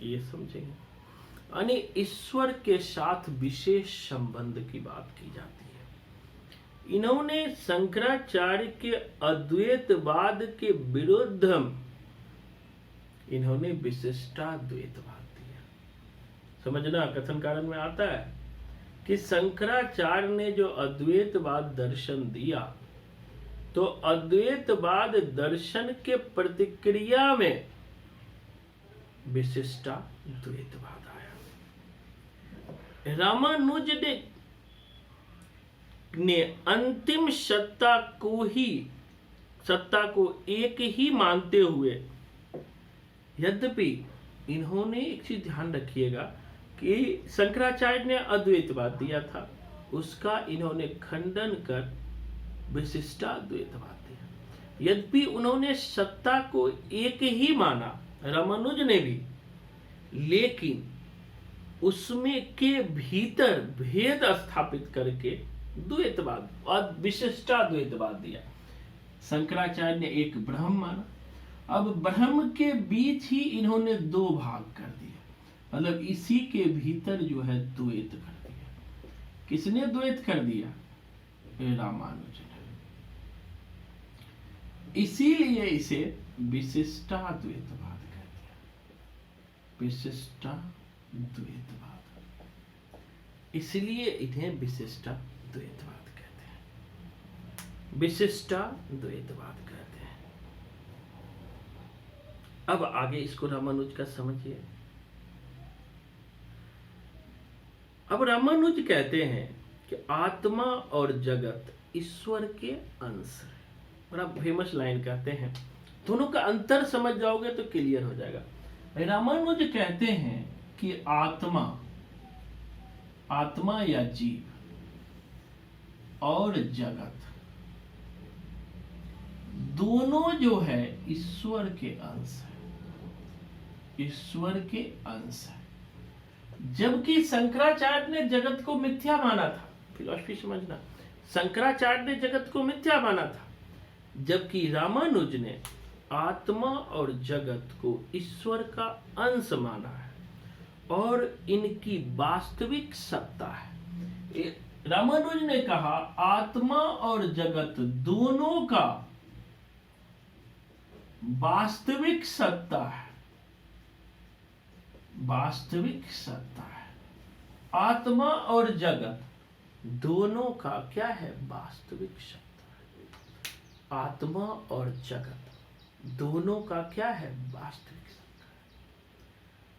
Speaker 1: ये समझेंगे। यानी ईश्वर के साथ विशेष संबंध की बात की जाती है। इन्होंने शंकराचार्य के अद्वैतवाद के विरुद्ध इन्होंने विशिष्टाद्वैतवाद दिया। समझना, कथन कारण में आता है कि शंकराचार्य ने जो अद्वैतवाद दर्शन दिया, तो अद्वैतवाद दर्शन के प्रतिक्रिया में विशिष्टाद्वैतवाद आया। रामानुज ने अंतिम सत्ता को एक ही मानते हुए, यद्यपि इन्होंने एक चीज ध्यान रखिएगा कि शंकराचार्य ने अद्वैतवाद दिया था, उसका इन्होंने खंडन कर विशिष्टाद्वैतवाद दिया। यद्यपि उन्होंने सत्ता को एक ही माना, रामानुज ने भी, लेकिन उसमें के भीतर भेद स्थापित करके द्वैतवाद और विशिष्टाद्वैतवाद दिया। शंकराचार्य ने एक ब्रह्म माना, अब ब्रह्म के बीच ही इन्होंने दो भाग कर दिया, मतलब इसी के भीतर जो है द्वैत कर दिया। किसने द्वैत कर दिया? रामानुज ने। इसीलिए इसे विशिष्टाद्वैतवाद कर दिया। विशिष्टाद्वैतवाद, इसलिए इन्हें विशिष्टाद्वैतवाद कहते हैं। विशिष्टाद्वैतवाद कहते हैं। अब आगे इसको रामानुज का समझिए। अब रामानुज कहते हैं कि आत्मा और जगत ईश्वर के अंश है। बड़ा फेमस लाइन कहते हैं, दोनों का अंतर समझ जाओगे तो क्लियर हो जाएगा। रामानुज कहते हैं कि आत्मा या जीव और जगत दोनों जो है ईश्वर के अंश है। ईश्वर के अंश है। जबकि शंकराचार्य ने जगत को मिथ्या माना था। फिलॉसफी समझना, शंकराचार्य ने जगत को मिथ्या माना था, जबकि रामानुज ने आत्मा और जगत को ईश्वर का अंश माना है और इनकी वास्तविक सत्ता है। रामानुज ने कहा आत्मा और जगत दोनों का वास्तविक सत्ता है, वास्तविक सत्ता है। आत्मा और जगत दोनों का क्या है? वास्तविक सत्ता है। आत्मा और जगत दोनों का क्या है? वास्तविक सत्ता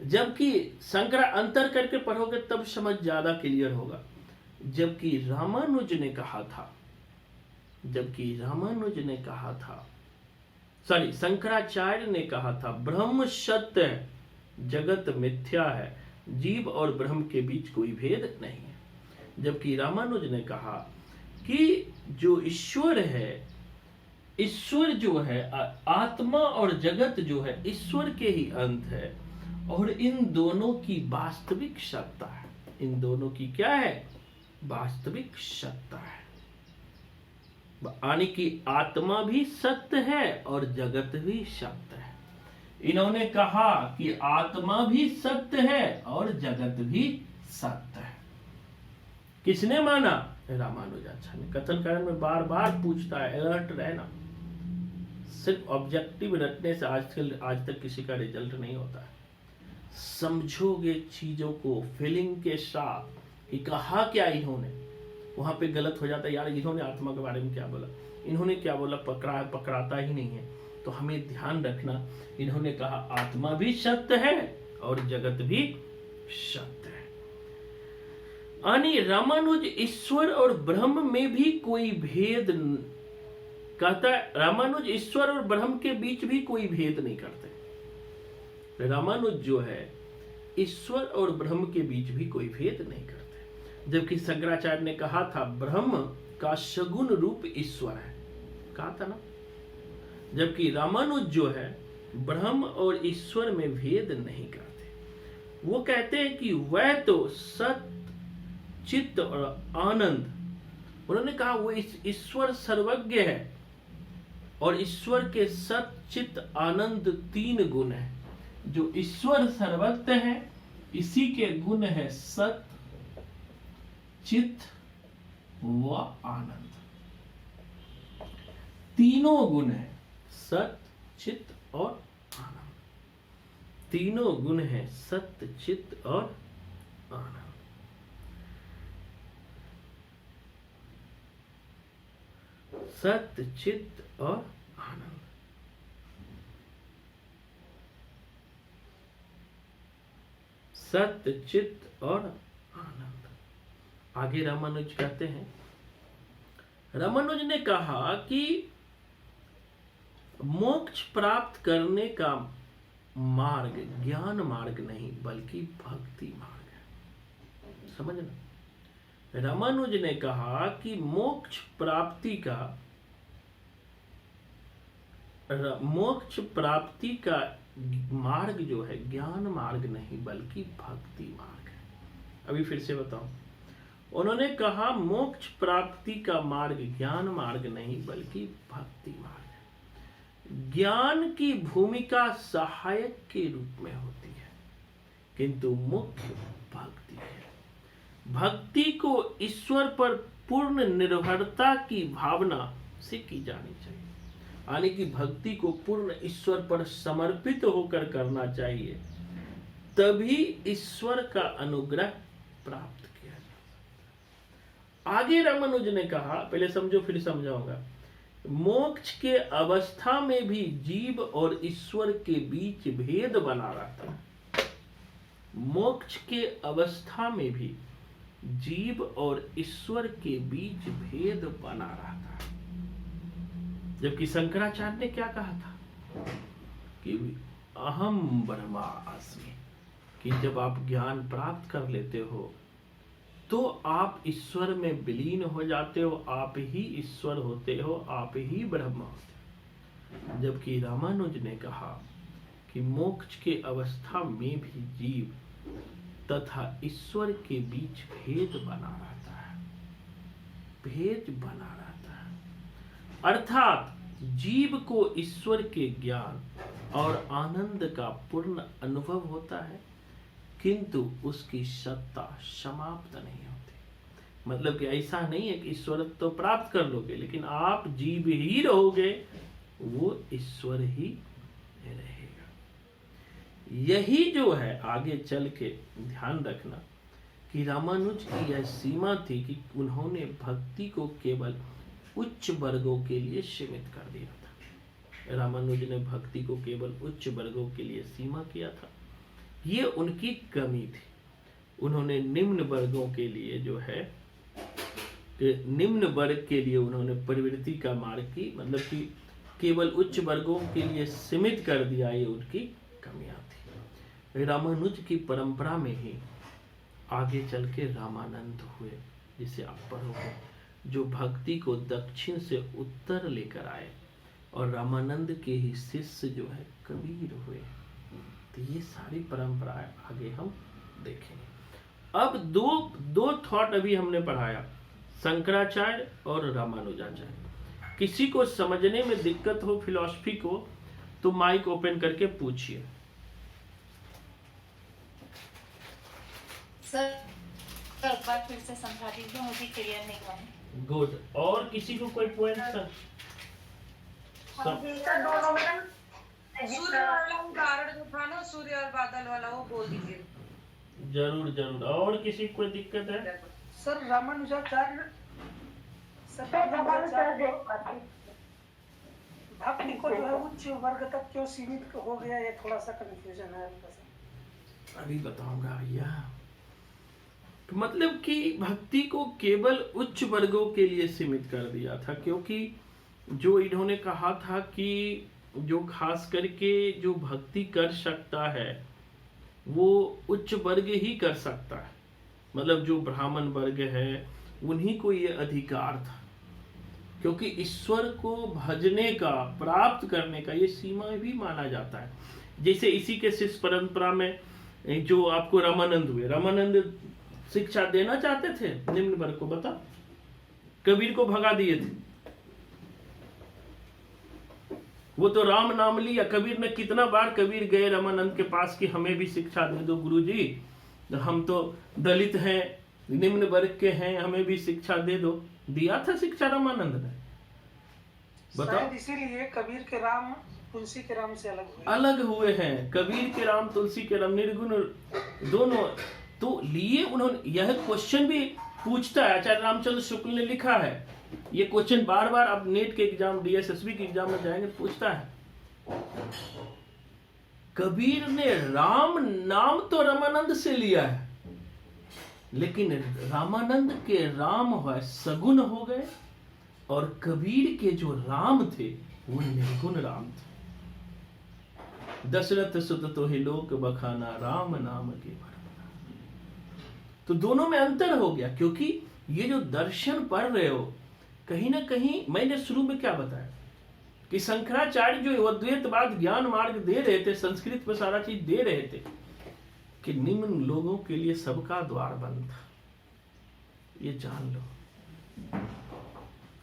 Speaker 1: है। जबकि शंकरा अंतर करके पढ़ोगे तब समझ ज्यादा क्लियर होगा। जबकि रामानुज ने कहा था, सॉरी शंकराचार्य ने कहा था ब्रह्म सत्य है, जगत मिथ्या है, जीव और ब्रह्म के बीच कोई भेद नहीं है। जबकि रामानुज ने कहा कि जो ईश्वर है, ईश्वर जो है, आत्मा और जगत जो है ईश्वर के ही अंत है और इन दोनों की वास्तविक सत्ता है। इन दोनों की क्या है? वास्तविक सत्ता है। यानी कि आत्मा भी सत्य है और जगत भी सत्य है। इन्होंने कहा कि आत्मा भी सत्य है और जगत भी सत्य है। किसने माना? रामानुजाचार्य ने। कथन कारण में बार बार पूछता है, अलर्ट रहना। सिर्फ ऑब्जेक्टिव रटने से आज तक किसी का रिजल्ट नहीं होता है। समझोगे चीजों को फीलिंग के साथ कि कहा क्या इन्होंने, वहां पे गलत हो जाता है। यार इन्होंने आत्मा के बारे में क्या बोला, इन्होंने क्या बोला, पकड़ाता ही नहीं है। तो हमें ध्यान रखना, इन्होंने कहा आत्मा भी सत्य है और जगत भी सत्य है। यानी रामानुज ईश्वर और ब्रह्म में भी कोई भेद कहता है। रामानुज ईश्वर और ब्रह्म के बीच भी कोई भेद नहीं करते। रामानुज जो है ईश्वर और ब्रह्म के बीच भी कोई भेद नहीं करते। जबकि शंकराचार्य ने कहा था ब्रह्म का सगुण रूप ईश्वर है, कहा था ना। जबकि रामानुज जो है ब्रह्म और ईश्वर में भेद नहीं करते। वो कहते हैं कि वह तो सत चित्त और आनंद, उन्होंने कहा वो ईश्वर सर्वज्ञ है और ईश्वर के सत चित्त आनंद 3 गुण है। जो ईश्वर सर्वज्ञ है इसी के गुण है सत चित्त व आनंद। तीनों गुण है, सत चित्त और आनंद। तीनों गुण है सत्य चित्त और आनंद। सत्य चित्त और आनंद। सत्य चित्त और आनंद। आगे रामानुज कहते हैं, रामानुज ने कहा कि मोक्ष प्राप्त करने का मार्ग ज्ञान मार्ग नहीं बल्कि भक्ति मार्ग है। समझना, रामानुज ने कहा कि मोक्ष प्राप्ति का मार्ग जो है ज्ञान मार्ग नहीं बल्कि भक्ति मार्ग है। अभी फिर से बताऊं, उन्होंने कहा मोक्ष प्राप्ति का मार्ग ज्ञान मार्ग नहीं बल्कि भक्ति मार्ग है। ज्ञान की भूमिका सहायक के रूप में होती है किंतु मुख्य भक्ति है। भक्ति को ईश्वर पर पूर्ण निर्भरता की भावना से की जानी चाहिए। यानी कि भक्ति को पूर्ण ईश्वर पर समर्पित होकर करना चाहिए, तभी ईश्वर का अनुग्रह प्राप्त किया जा सकता। आगे रामानुज ने कहा, पहले समझो फिर समझाऊंगा, मोक्ष के अवस्था में भी जीव और ईश्वर के बीच भेद बना रहता है। मोक्ष के अवस्था में भी जीव और ईश्वर के बीच भेद बना रहता है। जबकि शंकराचार्य ने क्या कहा था कि अहम ब्रह्मास्मि, कि जब आप ज्ञान प्राप्त कर लेते हो तो आप ईश्वर में विलीन हो जाते हो, आप ही ईश्वर होते हो, आप ही ब्रह्म होते हो। जबकि रामानुज ने कहा कि मोक्ष के अवस्था में भी जीव तथा ईश्वर के बीच भेद बना रहता है। भेद बना रहता है अर्थात जीव को ईश्वर के ज्ञान और आनंद का पूर्ण अनुभव होता है किंतु उसकी सत्ता समाप्त नहीं होती। मतलब कि ऐसा नहीं है कि ईश्वरत्व तो प्राप्त कर लोगे, लेकिन आप जीव ही रहोगे, वो ईश्वर ही रहेगा। यही जो है आगे चल के ध्यान रखना कि रामानुज की यह सीमा थी कि उन्होंने भक्ति को केवल उच्च वर्गों के लिए सीमित कर दिया था। रामानुज ने भक्ति को केवल उच्च वर्गों के लिए सीमा किया था, ये उनकी कमी थी। उन्होंने निम्न वर्गों के लिए जो है, निम्न वर्ग के लिए उन्होंने प्रवृत्ति का मार्ग की, मतलब कि केवल उच्च वर्गों के लिए सीमित कर दिया, ये उनकी कमियां थी। रामानुज की परंपरा में ही आगे चल के रामानंद हुए, जिसे आप पढ़ोगे, जो भक्ति को दक्षिण से उत्तर लेकर आए, और रामानंद के ही शिष्य जो है कबीर हुए। तो ये सारी परंपराएं आगे हम देखेंगे। अब दो थॉट अभी हमने पढ़ाया, शंकराचार्य और रामानुजाचार्य। किसी को समझने में दिक्कत हो फिलॉसफी को, तो माइक ओपन करके पूछिए।
Speaker 2: सर एक बार फिर से समझा दीजिए, मुझे क्लियर नहीं हुआ।
Speaker 1: गुड। और किसी को कोई पॉइंट सर?
Speaker 3: दोनों में सूर्य वाला उदाहरण जो था ना, सूर्य और बादल वाला, वो बोल दीजिए।
Speaker 1: जरूर जरूर। और किसी को कोई दिक्कत है?
Speaker 3: सर रामानुजाचार्य भक्ति को जो है उच्च वर्ग तक क्यों सीमित हो गया, ये थोड़ा सा कंफ्यूजन है।
Speaker 1: अभी बताऊंगा भैया। तो मतलब कि भक्ति को केवल उच्च वर्गों के लिए सीमित कर दिया था, क्योंकि जो इन्होंने कहा था कि जो खास करके जो भक्ति कर सकता है वो उच्च वर्ग ही कर सकता है, मतलब जो ब्राह्मण वर्ग है उन्हीं को ये अधिकार था, क्योंकि ईश्वर को भजने का, प्राप्त करने का ये सीमा भी माना जाता है। जैसे इसी के शिष्य परंपरा में जो आपको रामानंद हुए, रामानंद शिक्षा देना चाहते थे निम्न वर्ग को, बता, कबीर को भगा दिए थे। वो तो राम नाम लिया। कबीर ने कितना बार कबीर गए रामानंद के पास कि हमें भी शिक्षा दे दो गुरुजी, हम तो दलित हैं, निम्न वर्ग के हैं, हमें भी शिक्षा दे दो। दिया था शिक्षा रामानंद ने, बताओ।
Speaker 3: इसीलिए कबीर के राम तुलसी के राम से
Speaker 1: अलग हुए हैं। कबीर के राम, तुलसी के राम, निर्गुण दोनों तो लिए। उन्होंने यह क्वेश्चन भी पूछता है, आचार्य रामचंद्र शुक्ल ने लिखा है ये क्वेश्चन, बार बार आप नेट के एग्जाम, डीएसएसबी के एग्जाम में जाएंगे, पूछता है। कबीर ने राम नाम तो रामानंद से लिया है, लेकिन रामानंद के राम है सगुण हो गए, और कबीर के जो राम थे वो निर्गुण राम थे। दशरथ सुत तो ही लोक बखाना, राम नाम के भरना। तो दोनों में अंतर हो गया, क्योंकि ये जो दर्शन पढ़ रहे हो, कहीं ना कहीं मैंने शुरू में क्या बताया कि शंकराचार्य जो अद्वैतवाद ज्ञान मार्ग दे रहे थे, संस्कृत में सारा चीज दे रहे थे, कि निम्न लोगों के लिए सबका द्वार बंद था। ये जान लो,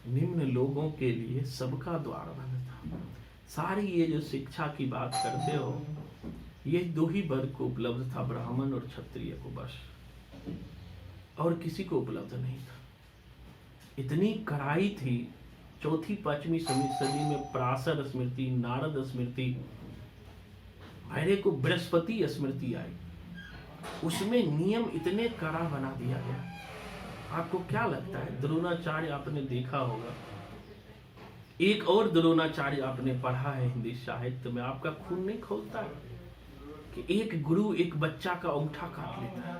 Speaker 1: निम्न लोगों के लिए सबका द्वार बंद था। सारी ये जो शिक्षा की बात करते हो, ये दो ही वर्ग को उपलब्ध था, ब्राह्मण और क्षत्रिय को, बस, और किसी को उपलब्ध नहीं था। इतनी कड़ाई थी। चौथी पांचवी सदी में पराशर स्मृति, नारद स्मृति, मेरे को बृहस्पति स्मृति आई, उसमें नियम इतने कड़ा बना दिया गया। आपको क्या लगता है, द्रोणाचार्य आपने देखा होगा, एक और द्रोणाचार्य आपने पढ़ा है हिंदी साहित्य में, आपका खून नहीं खौलता है कि एक गुरु एक बच्चा का अंगूठा काट लेता है?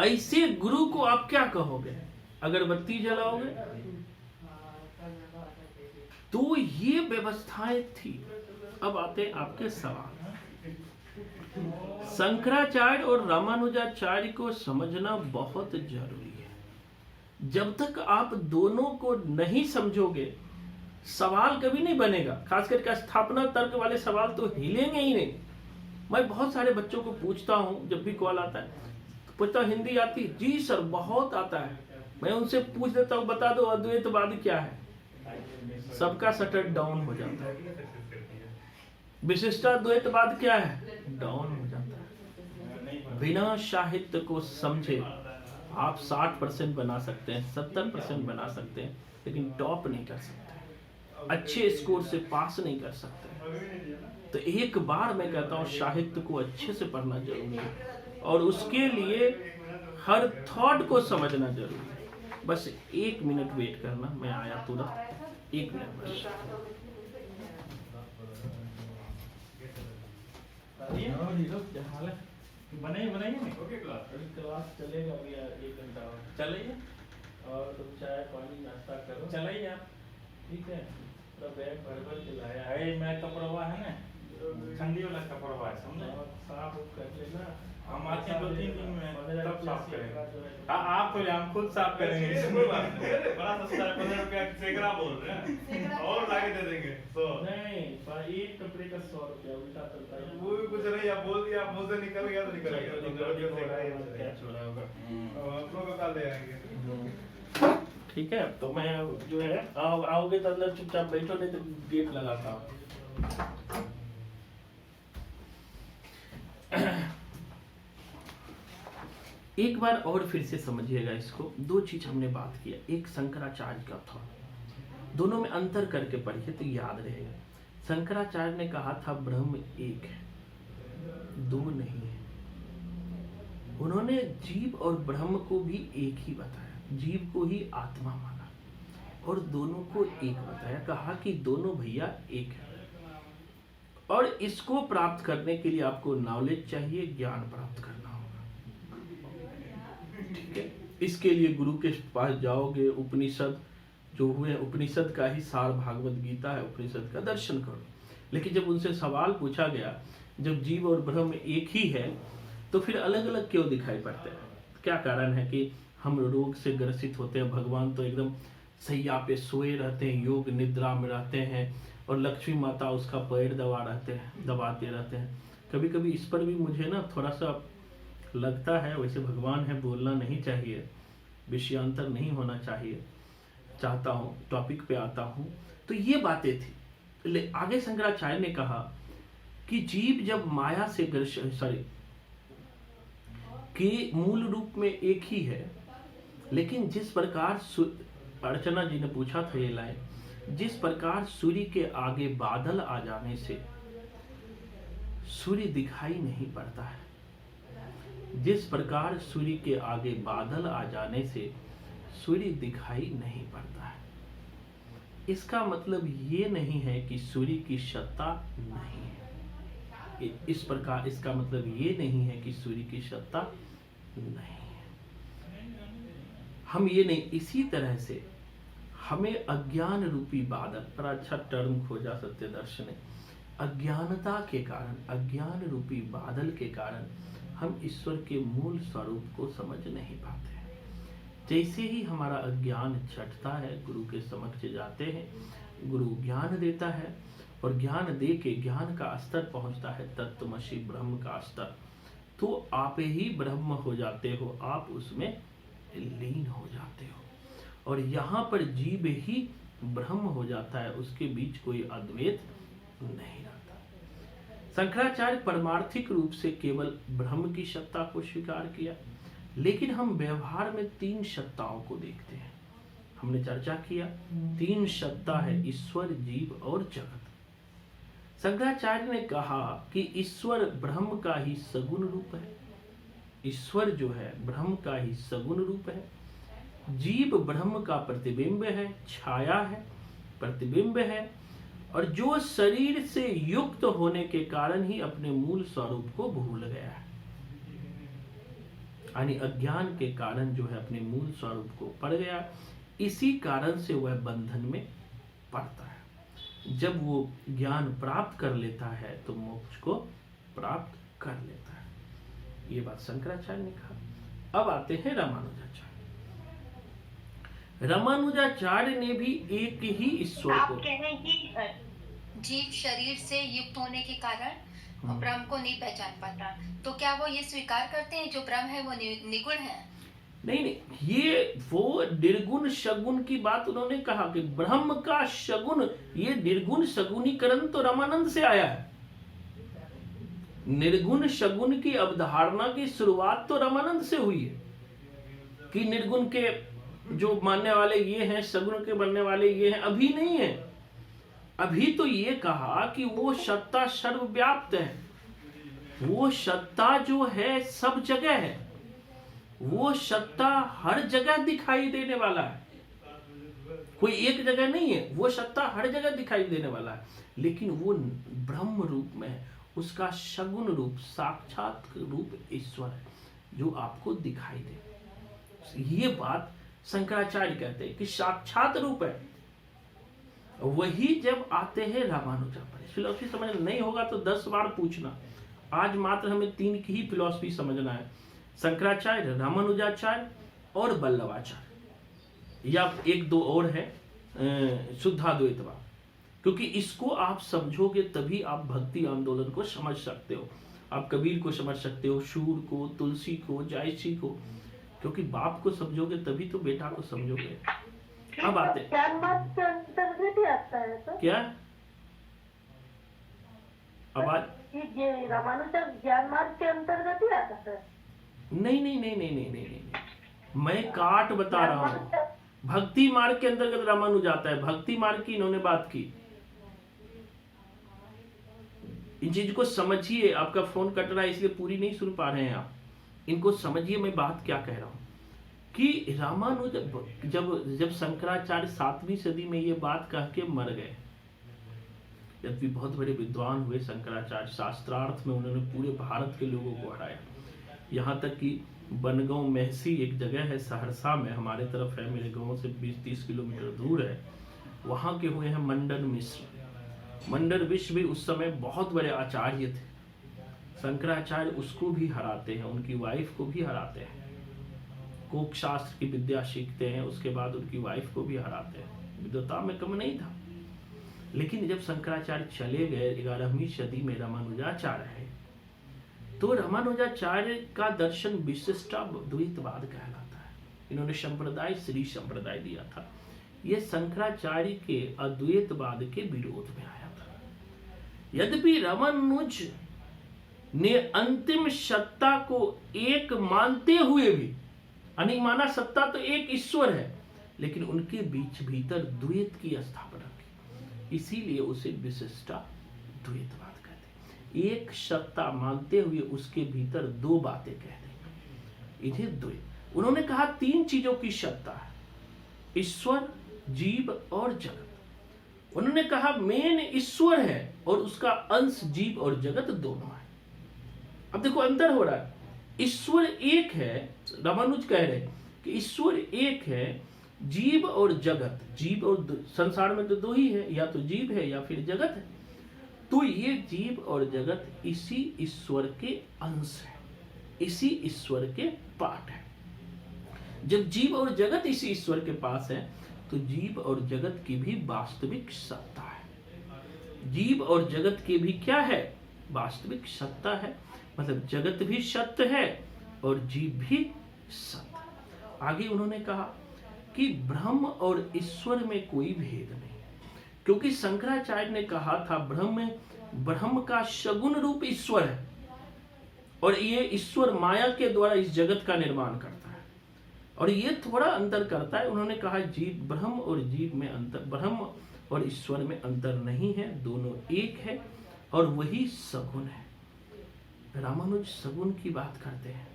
Speaker 1: ऐसे गुरु को आप क्या कहोगे? अगरबत्ती जलाओगे? तो ये व्यवस्थाएं थी। अब आते हैं आपके सवाल। शंकराचार्य और रामानुजाचार्य को समझना बहुत जरूरी है। जब तक आप दोनों को नहीं समझोगे, सवाल कभी नहीं बनेगा। खास करके स्थापना तर्क वाले सवाल तो हिलेंगे ही नहीं। मैं बहुत सारे बच्चों को पूछता हूं, जब भी कॉल आता है, पूछता हिंदी आती? जी सर बहुत आता है। मैं उनसे पूछ देता हूँ, बता दो अद्वैतवाद क्या है? सबका शटर डाउन हो जाता है। विशिष्टाद्वैतवाद क्या है? डाउन हो जाता है। बिना साहित्य को समझे आप 60% बना सकते हैं, 70% बना सकते हैं, लेकिन टॉप नहीं कर सकते, अच्छे स्कोर से पास नहीं कर सकते। तो एक बार मैं कहता हूँ साहित्य को अच्छे से पढ़ना जरूरी है और उसके लिए हर थॉट को समझना जरूरी है। बस 1 मिनट वेट करना, मैं आया तुरंत, 1 मिनट बस।
Speaker 5: बनाइए ओके
Speaker 1: क्लास चलेगा भैया 1 घंटा और
Speaker 5: चलिए
Speaker 1: और तुम चाय पानी नाश्ता करो,
Speaker 5: चलिए आप
Speaker 1: ठीक है? पूरा बैग भर भर के लाया
Speaker 5: अरे मैं कपड़वा है ना, ठंडी वाला कपड़वा है, समझे?
Speaker 1: और साफ उफ कर लेना।
Speaker 5: हम आते हैं 2-3 दिन में,
Speaker 1: 15
Speaker 5: तब साफ
Speaker 1: रुपया
Speaker 5: करेंगे।
Speaker 1: जो है
Speaker 5: आप तो हम खुद साफ करेंगे।
Speaker 6: बड़ा सस्ता है, 15 रुपया सैकड़ा बोल रहे हैं और लाके दे देंगे 100।
Speaker 1: नहीं, पर एक कपड़े का 100 रुपया उल्टा चलता है।
Speaker 6: वो भी कुछ नहीं, आप बोल दिया, आप मुंह से निकल गया तो निकल गया। 15 रुपया सैकड़ा
Speaker 1: क्या छोड़ा होगा?
Speaker 6: अब आप लोग कल ले आएंगे।
Speaker 1: ठीक है, तो मैं जो है आओगे तो अंदर चुपचाप बैठो, नहीं तो गेट लगाता हूँ। एक बार और फिर से समझिएगा इसको। 2 चीज हमने बात किया, एक शंकराचार्य का था, दोनों में अंतर करके पढ़िए तो याद रहेगा। शंकराचार्य ने कहा था ब्रह्म एक है, 2 नहीं है। उन्होंने जीव और ब्रह्म को भी एक ही बताया, जीव को ही आत्मा माना और दोनों को एक बताया, कहा कि दोनों भैया एक है। और इसको प्राप्त करने के लिए आपको नॉलेज चाहिए, ज्ञान प्राप्त करना होगा, ठीक है? इसके लिए गुरु के पास जाओगे, उपनिषद जो हुए, उपनिषद का ही सार भागवत गीता है, उपनिषद का दर्शन करो। लेकिन जब उनसे सवाल पूछा गया, जब जीव और ब्रह्म एक ही है तो फिर अलग अलग क्यों दिखाई पड़ते हैं? क्या कारण है कि हम रोग से ग्रसित होते हैं, भगवान तो एकदम सैया पे सोए रहते हैं, योग निद्रा में रहते हैं, और लक्ष्मी माता उसका पैर दबाते रहते हैं। कभी कभी इस पर भी मुझे ना थोड़ा सा लगता है, वैसे भगवान है, बोलना नहीं चाहिए, विषयांतर नहीं होना चाहिए, चाहता हूँ टॉपिक पे आता हूँ। तो ये बातें थी। आगे शंकराचार्य ने कहा कि जीव जब माया से के मूल रूप में एक ही है, लेकिन जिस प्रकार अर्चना जी ने पूछा था ये लाइन, जिस प्रकार सूर्य के आगे बादल आ जाने से सूर्य दिखाई नहीं पड़ता है, जिस प्रकार सूर्य के आगे बादल आ जाने से सूर्य दिखाई नहीं पड़ता है, इसका मतलब ये नहीं है कि सूर्य की सत्ता नहीं है। इस प्रकार इसका मतलब ये नहीं है कि सूर्य की सत्ता नहीं है। हम ये नहीं, इसी तरह से हमें अज्ञान रूपी बादल, पर अच्छा टर्म खोजा सत्य दर्शन ने, अज्ञानता के कारण, अज्ञान रूपी बादल के कारण हम ईश्वर के मूल स्वरूप को समझ नहीं पाते हैं। जैसे ही हमारा अज्ञान छटता है, गुरु के समक्ष जाते हैं, गुरु ज्ञान देता है और ज्ञान दे के ज्ञान का स्तर पहुंचता है तत्वमसि ब्रह्म का स्तर, तो आप ही ब्रह्म हो जाते हो, आप उसमें लीन हो जाते हो और यहाँ पर जीव ही ब्रह्म हो जाता है, उसके बीच कोई अद्वैत नहीं रहता। शंकराचार्य परमार्थिक रूप से केवल ब्रह्म की सत्ता को स्वीकार किया, लेकिन हम व्यवहार में 3 सत्ताओं को देखते हैं। हमने चर्चा किया 3 सत्ता है, ईश्वर, जीव और जगत। शंकराचार्य ने कहा कि ईश्वर ब्रह्म का ही सगुण रूप है, ईश्वर जो है ब्रह्म का ही सगुण रूप है, जीव ब्रह्म का प्रतिबिंब है, छाया है, प्रतिबिंब है, और जो शरीर से युक्त होने के कारण ही अपने मूल स्वरूप को भूल गया है, यानी अज्ञान के कारण जो है अपने मूल स्वरूप को पड़ गया, इसी कारण से वह बंधन में पड़ता है। जब वो ज्ञान प्राप्त कर लेता है तो मोक्ष को प्राप्त कर लेता है। ये बात शंकराचार्य ने कहा। अब आते हैं रामानुजाचार्य। रामानुजाचार्य ने भी एक ही ईश्वर
Speaker 2: आप
Speaker 1: को,
Speaker 2: कह रहे हैं कि जीव शरीर से युक्त होने के कारण ब्रह्म को नहीं पहचान पाता, तो क्या वो ये स्वीकार करते हैं जो ब्रह्म है वो निगुण है?
Speaker 1: नहीं, ये वो निर्गुण सगुण की बात उन्होंने कहा कि ब्रह्म का सगुण, ये निर्गुण सगुणीकरण तो रामानंद से आया है। निर्गुण सगुण की अवधारणा की शुरुआत तो रामानंद से हुई है। कि निर्गुण के जो मानने वाले ये हैं, सगुण के बनने वाले ये हैं, अभी नहीं है। अभी तो ये कहा कि वो सत्ता सर्वव्याप्त है, वो सत्ता जो है सब जगह है, वो सत्ता हर जगह दिखाई देने वाला है, कोई एक जगह नहीं है, वो सत्ता हर जगह दिखाई देने वाला है। लेकिन वो ब्रह्म रूप में है, उसका सगुण रूप, साक्षात रूप ईश्वर है जो आपको दिखाई दे। ये बात शंकराचार्य कहते हैं कि साक्षात रूप है। वही जब आते हैं रामानुजा पर, फिलॉसफी समझ नहीं होगा तो 10 बार पूछना। आज मात्र हमें 3 की ही फिलॉसफी समझना है, शंकराचार्य, रामानुजाचार्य और वल्लभाचार्य, या 1-2 और है शुद्धाद्वैतवाद। क्योंकि इसको आप समझोगे तभी आप भक्ति आंदोलन को समझ सकते हो। आप कबीर को समझ सकते हो, शूर को, तुलसी को, जायसी को, क्योंकि बाप को समझोगे तभी तो बेटा को समझोगे। अब आते
Speaker 4: ज्ञान मार्ग के अंतर्गत ही आता है तो
Speaker 1: क्या आवाज?
Speaker 4: ये रामानुजन ज्ञान मार्ग के अंतर्गत ही आता है।
Speaker 1: नहीं नहीं नहीं नहीं नहीं नहीं नहीं, मैं काट बता रहा हूँ। भक्ति मार्ग के अंतर्गत रामानुज आता है, भक्ति मार्ग की इन्होंने बात की। इन चीज को समझिए। आपका फोन कट रहा है इसलिए पूरी नहीं सुन पा रहे हैं आप, इनको समझिए मैं बात क्या कह रहा हूं कि रामानुज जब शंकराचार्य 7वीं सदी में ये बात कह के मर गए, जब भी बहुत बड़े विद्वान हुए शंकराचार्य, शास्त्रार्थ में उन्होंने पूरे भारत के लोगों को हराया। यहाँ तक कि बनगांव महसी एक जगह है सहरसा में, हमारे तरफ है, मेरे गांव से 20-30 किलोमीटर दूर है, वहां के हुए हैं मंडन मिश्र। मंडन मिश्र भी उस समय बहुत बड़े आचार्य थे। शंकराचार्य उसको भी हराते हैं, उनकी वाइफ को भी हराते हैं, कोक शास्त्र की विद्या सीखते हैं, उसके बाद उनकी वाइफ को भी हराते हैं। विद्वता में कम नहीं था। लेकिन जब शंकराचार्य चले गए 11वीं सदी में रामानुजाचार्य है, तो रामानुजाचार्य का दर्शन विशिष्टाद्वैतवाद कहलाता है। इन्होंने संप्रदाय श्री संप्रदाय दिया था। ये शंकराचार्य के अद्वैतवाद के विरोध में आया था। यद्यपि रामानुज ने अंतिम सत्ता को एक मानते हुए भी, अनिमाना सत्ता तो एक ईश्वर है, लेकिन उनके बीच भीतर द्वैत की स्थापना की, इसीलिए उसे विशिष्टाद्वैतवाद कहते हैं। एक सत्ता मानते हुए उसके भीतर 2 बातें कह दें, इन्हें द्वैत। उन्होंने कहा 3 चीजों की सत्ता है, ईश्वर, जीव और जगत। उन्होंने कहा मेन ईश्वर है और उसका अंश जीव और जगत दोनों है। अब देखो अंतर हो रहा है, ईश्वर एक है, रामानुज कह रहे हैं कि ईश्वर एक है, जीव और जगत, जीव और संसार में तो 2 ही है, या तो जीव है या फिर जगत है। तो ये जीव और जगत इसी ईश्वर के अंश है, इसी ईश्वर के पार्ट है। जब जीव और जगत इसी ईश्वर के पास है तो जीव और जगत की भी वास्तविक सत्ता है। जीव और जगत की भी क्या है? वास्तविक सत्ता है। मतलब जगत भी सत्य है और जीव भी सत्य है। आगे उन्होंने कहा कि ब्रह्म और ईश्वर में कोई भेद नहीं, क्योंकि शंकराचार्य ने कहा था ब्रह्म का सगुण रूप ईश्वर है और ये ईश्वर माया के द्वारा इस जगत का निर्माण करता है, और ये थोड़ा अंतर करता है। उन्होंने कहा जीव, ब्रह्म और जीव में अंतर, ब्रह्म और ईश्वर में अंतर नहीं है, दोनों एक है और वही सगुण है। रामानुज सगुण की बात करते हैं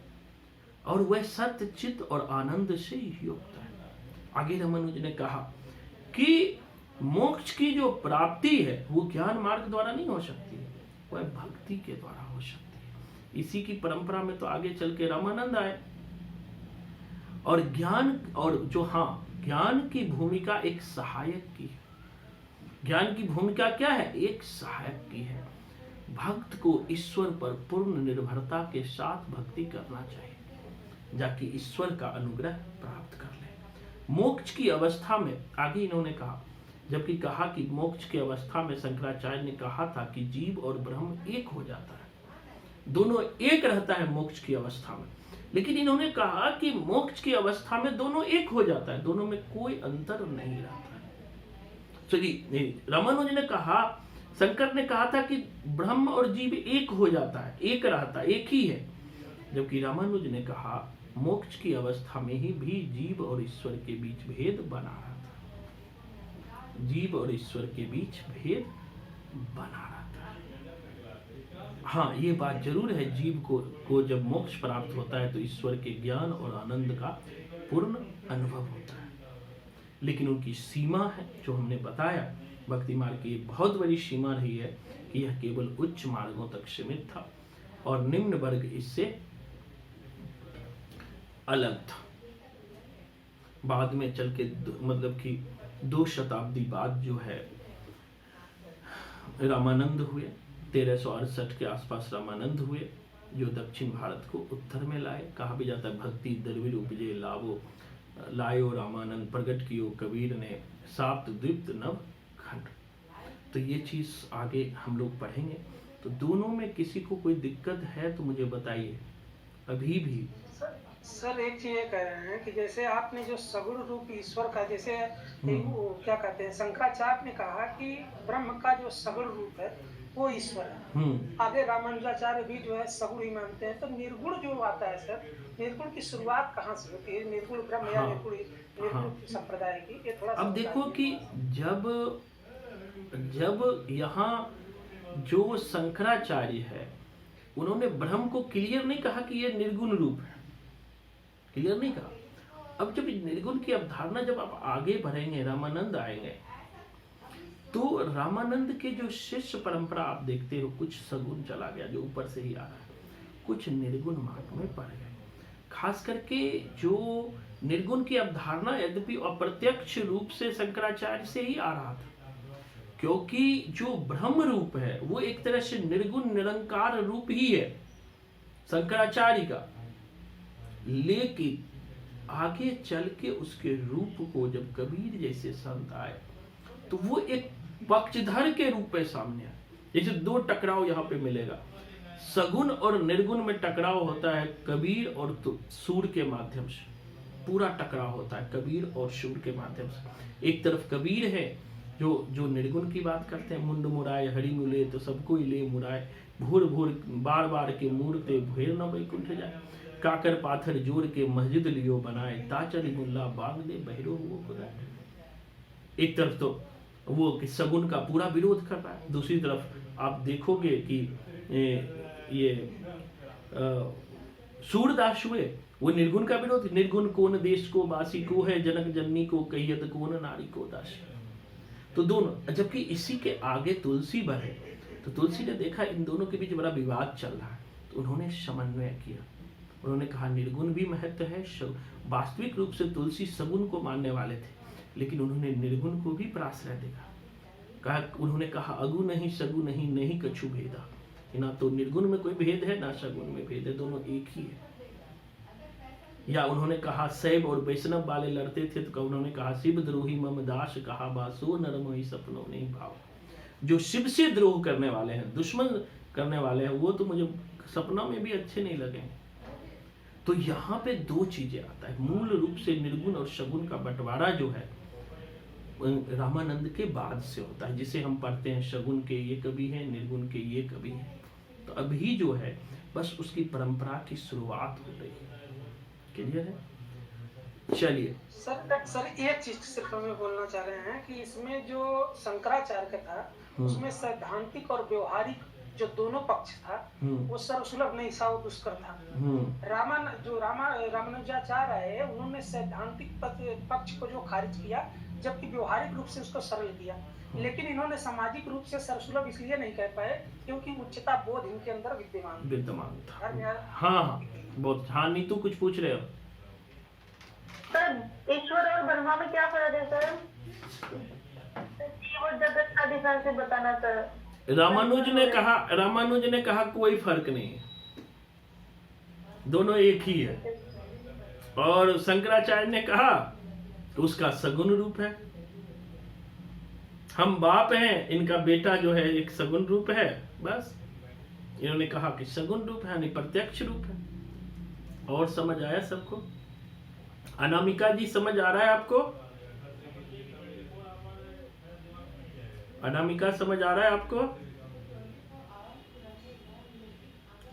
Speaker 1: और वह सत्य, चित्त और आनंद से युक्त है। आगे रामानुज ने कहा कि मोक्ष की जो प्राप्ति है वो ज्ञान मार्ग द्वारा नहीं हो सकती, वह भक्ति के द्वारा हो सकती है। इसी की परंपरा में तो आगे चल के रामानंद आए। और ज्ञान, और जो ज्ञान की भूमिका एक सहायक की है। ज्ञान की भूमिका क्या है? एक सहायक की है। भक्त को ईश्वर पर पूर्ण निर्भरता के साथ भक्ति करना चाहिए, जाकि ईश्वर का अनुग्रह प्राप्त कर ले। मोक्ष की अवस्था में, आगे इन्होंने कहा, जबकि कहा कि मोक्ष की अवस्था में शंकराचार्य ने कहा था कि जीव और ब्रह्म एक हो जाता है, दोनों एक रहता है मोक्ष की अवस्था में। लेकिन इन्होंने कहा कि मोक्ष की अवस्था में दोनों एक हो जाता है, दोनों में कोई अंतर नहीं रहता है। रामानुज ने कहा, शंकर ने कहा था कि ब्रह्म और जीव एक हो जाता है, एक रहता है, एक ही है। जबकि रामानुज ने कहा मोक्ष की अवस्था में ही भी जीव और ईश्वर के बीच भेद बना रहा था। जीव और ईश्वर के बीच भेद बना रहा था। हाँ, ये बात जरूर है, जीव को जब मोक्ष प्राप्त होता है तो ईश्वर के ज्ञान और आनंद का पूर्ण अनुभव होता है, लेकिन उनकी सीमा है जो हमने बताया। भक्ति मार्ग की एक बहुत बड़ी सीमा रही है कि यह केवल उच्च मार्गों तक सीमित था और निम्न वर्ग इससे अलग था। बाद में चल के मतलब कि 2 शताब्दी बाद जो है रामानंद हुए, 1368 के आसपास रामानंद हुए, जो दक्षिण भारत को उत्तर में लाए। कहा भी जाता है भक्ति द्रविड़ उपजे लायो रामानंद, प्रगट कियो कबीर ने साप्त द्विप्त नव खंड। तो ये चीज आगे हम लोग पढ़ेंगे। तो दोनों में किसी को कोई दिक्कत है तो मुझे बताइए अभी भी।
Speaker 7: सर एक चीज ये कह रहे हैं कि जैसे आपने जो सगुण रूप ईश्वर का, जैसे वो क्या कहते हैं, शंकराचार्य ने कहा कि ब्रह्म का जो सगुण रूप है वो ईश्वर है। आगे रामानुजाचार्य भी जो है सगुण ही मानते हैं। तो निर्गुण जो आता है सर, निर्गुण की शुरुआत कहाँ से होती है? निर्गुण ब्रह्म या निर्गुण संप्रदाय की, ये थोड़ा
Speaker 1: अब देखो कि जब यहाँ जो शंकराचार्य है उन्होंने ब्रह्म को क्लियर नहीं कहा कि ये निर्गुण रूप है, क्लियर नहीं कहा। अब जब निर्गुण की अवधारणा जब आप आगे बढ़ेंगे, रामानंद आएंगे, तो रामानंद के जो शिष्य परंपरा आप देखते हो, कुछ सगुण चला गया जो ऊपर से ही आ रहा है, कुछ निर्गुण मार्ग में पड़ गए। खास करके जो निर्गुण की अवधारणा यद्यपि अप्रत्यक्ष रूप से शंकराचार्य से ही आ रहा था, क्योंकि जो ब्रह्म रूप है वो एक तरह से निर्गुण निरंकार रूप ही है शंकराचार्य का, लेकिन आगे चल के उसके रूप को जब कबीर जैसे संत आए तो वो एक पक्षधर के रूप में सामने आए। जैसे 2 टकराव यहाँ पे मिलेगा, सगुण और निर्गुण में टकराव होता है कबीर और सूर के माध्यम से, पूरा टकराव होता है कबीर और सूर के माध्यम से। एक तरफ कबीर है जो निर्गुण की बात करते हैं, मुंड मुराए हरि मुले तो सबको ले मुराए, भूर भूर बार बार के मूर्ते भेर न बैकुंठ जाए, काकर पाथर जोड़ के मस्जिद लियो बनाए, ताचल मुल्ला बांग दे बहरो वो खुदाए। एक तरफ तो वो कि सगुन का पूरा विरोध कर रहा है, दूसरी तरफ आप देखोगे कि ये सूरदास हुए वो निर्गुण का विरोध, निर्गुण कौन देश को बासी को है, जनक जननी को कहियत कौन नारी को दासी। तो दोनों, जबकि इसी के आगे तुलसी बढ़े तो तुलसी ने देखा इन दोनों के बीच बड़ा विवाद चल रहा है, तो उन्होंने समन्वय किया। उन्होंने कहा निर्गुण भी महत्व है। वास्तविक रूप से तुलसी सगुण को मानने वाले थे, लेकिन उन्होंने निर्गुण को भी प्राश्रय देखा। उन्होंने कहा अगु नहीं सगु नहीं नहीं कछु भेदा, ना तो निर्गुण में कोई भेद है ना सगुण में भेद है, दोनों एक ही है। या उन्होंने कहा शैव और वैष्णव वाले लड़ते थे तो उन्होंने कहा शिव द्रोही मम दास कहा बासो नरम ही सपनों नहीं भाव। जो शिव से द्रोह करने वाले हैं, दुश्मन करने वाले हैं, वो तो मुझे सपना में भी अच्छे नहीं लगे। तो यहाँ पे 2 चीजें आता है, मूल रूप से निर्गुण और सगुण का बंटवारा जो है रामानंद के बाद से होता है, जिसे हम पढ़ते हैं सगुण के ये कवि हैं, निर्गुण के ये कवि हैं। तो अभी जो है बस उसकी परंपरा की शुरुआत हो रही है। क्लियर है? चलिए
Speaker 7: सर एक चीज सिर्फ हमें बोलना चाह रहे हैं कि इसमें जो शंकराचार्य का था उसमें सैद्धांतिक और व्यवहारिक जो दोनों पक्ष था वो सर्वसुलभ नहीं सा दुष्कर था। रामानुजाचार्य है उन्होंने सैद्धांतिक पक्ष को जो खारिज किया, जबकि व्यवहारिक रूप से उसको सरल किया। लेकिन इन्होंने सामाजिक रूप से सर्वसुलभ इसलिए नहीं कह पाए क्योंकि उच्चता बोध इनके अंदर विद्यमान
Speaker 1: था। हाँ बहुत। हाँ नीतू कुछ पूछ रहे हो?
Speaker 4: सर ईश्वर और ब्रह्मा में क्या फर्क है सर? जीव और जगत का डिफरेंस से बताना सर।
Speaker 1: रामानुज ने कहा कोई फर्क नहीं है, दोनों एक ही है। और शंकराचार्य ने कहा तो उसका सगुण रूप है। हम बाप हैं, इनका बेटा जो है एक सगुण रूप है। बस इन्होंने कहा कि सगुण रूप है यानी प्रत्यक्ष रूप है। और समझ आया सबको? अनामिका जी समझ आ रहा है आपको? अनामिका समझ आ रहा है आपको?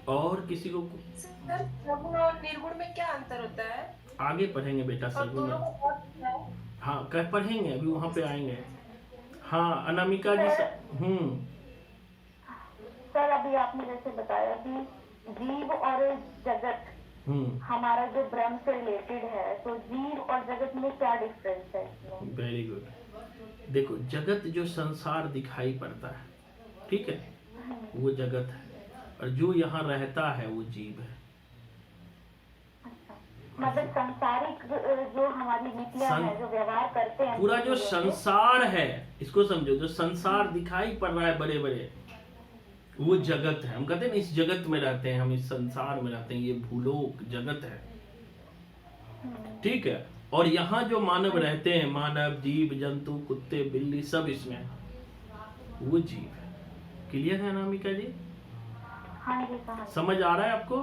Speaker 1: और किसी को
Speaker 3: सर सगुण और निर्गुण में क्या अंतर होता है?
Speaker 1: आगे पढ़ेंगे बेटा
Speaker 3: और
Speaker 1: सगुण
Speaker 3: दोनों
Speaker 1: में।
Speaker 3: का अर्थ क्या है?
Speaker 1: हाँ कह पढ़ेंगे, अभी वहाँ पे आएंगे। हाँ अनामिका जी
Speaker 4: सर अभी आपने जैसे बताया कि जीव और जगत हमारा जो ब्रह्म से रिलेटेड है, तो जीव और जगत में क्या डिफरेंस है इसमें?
Speaker 1: Very good. देखो जगत जो संसार दिखाई पड़ता है, ठीक है, वो जगत है, और जो यहाँ रहता है वो जीव है।
Speaker 4: मतलब सांसारिक जो हमारी नीतियां हैं, जो व्यवहार करते हैं,
Speaker 1: पूरा जो संसार है, इसको समझो, जो संसार दिखाई पड़ रहा है बड़े बड़े, वो जगत है। हम कहते हैं ना इस जगत में रहते हैं, हम इस संसार में रहते हैं, ये भूलोक जगत है, ठीक है। और यहाँ जो मानव रहते हैं, मानव जीव जंतु कुत्ते बिल्ली सब इसमें है, वो जीव है। क्लियर है अनामिका जी?
Speaker 4: हाँ जी सर।
Speaker 1: समझ आ रहा है आपको?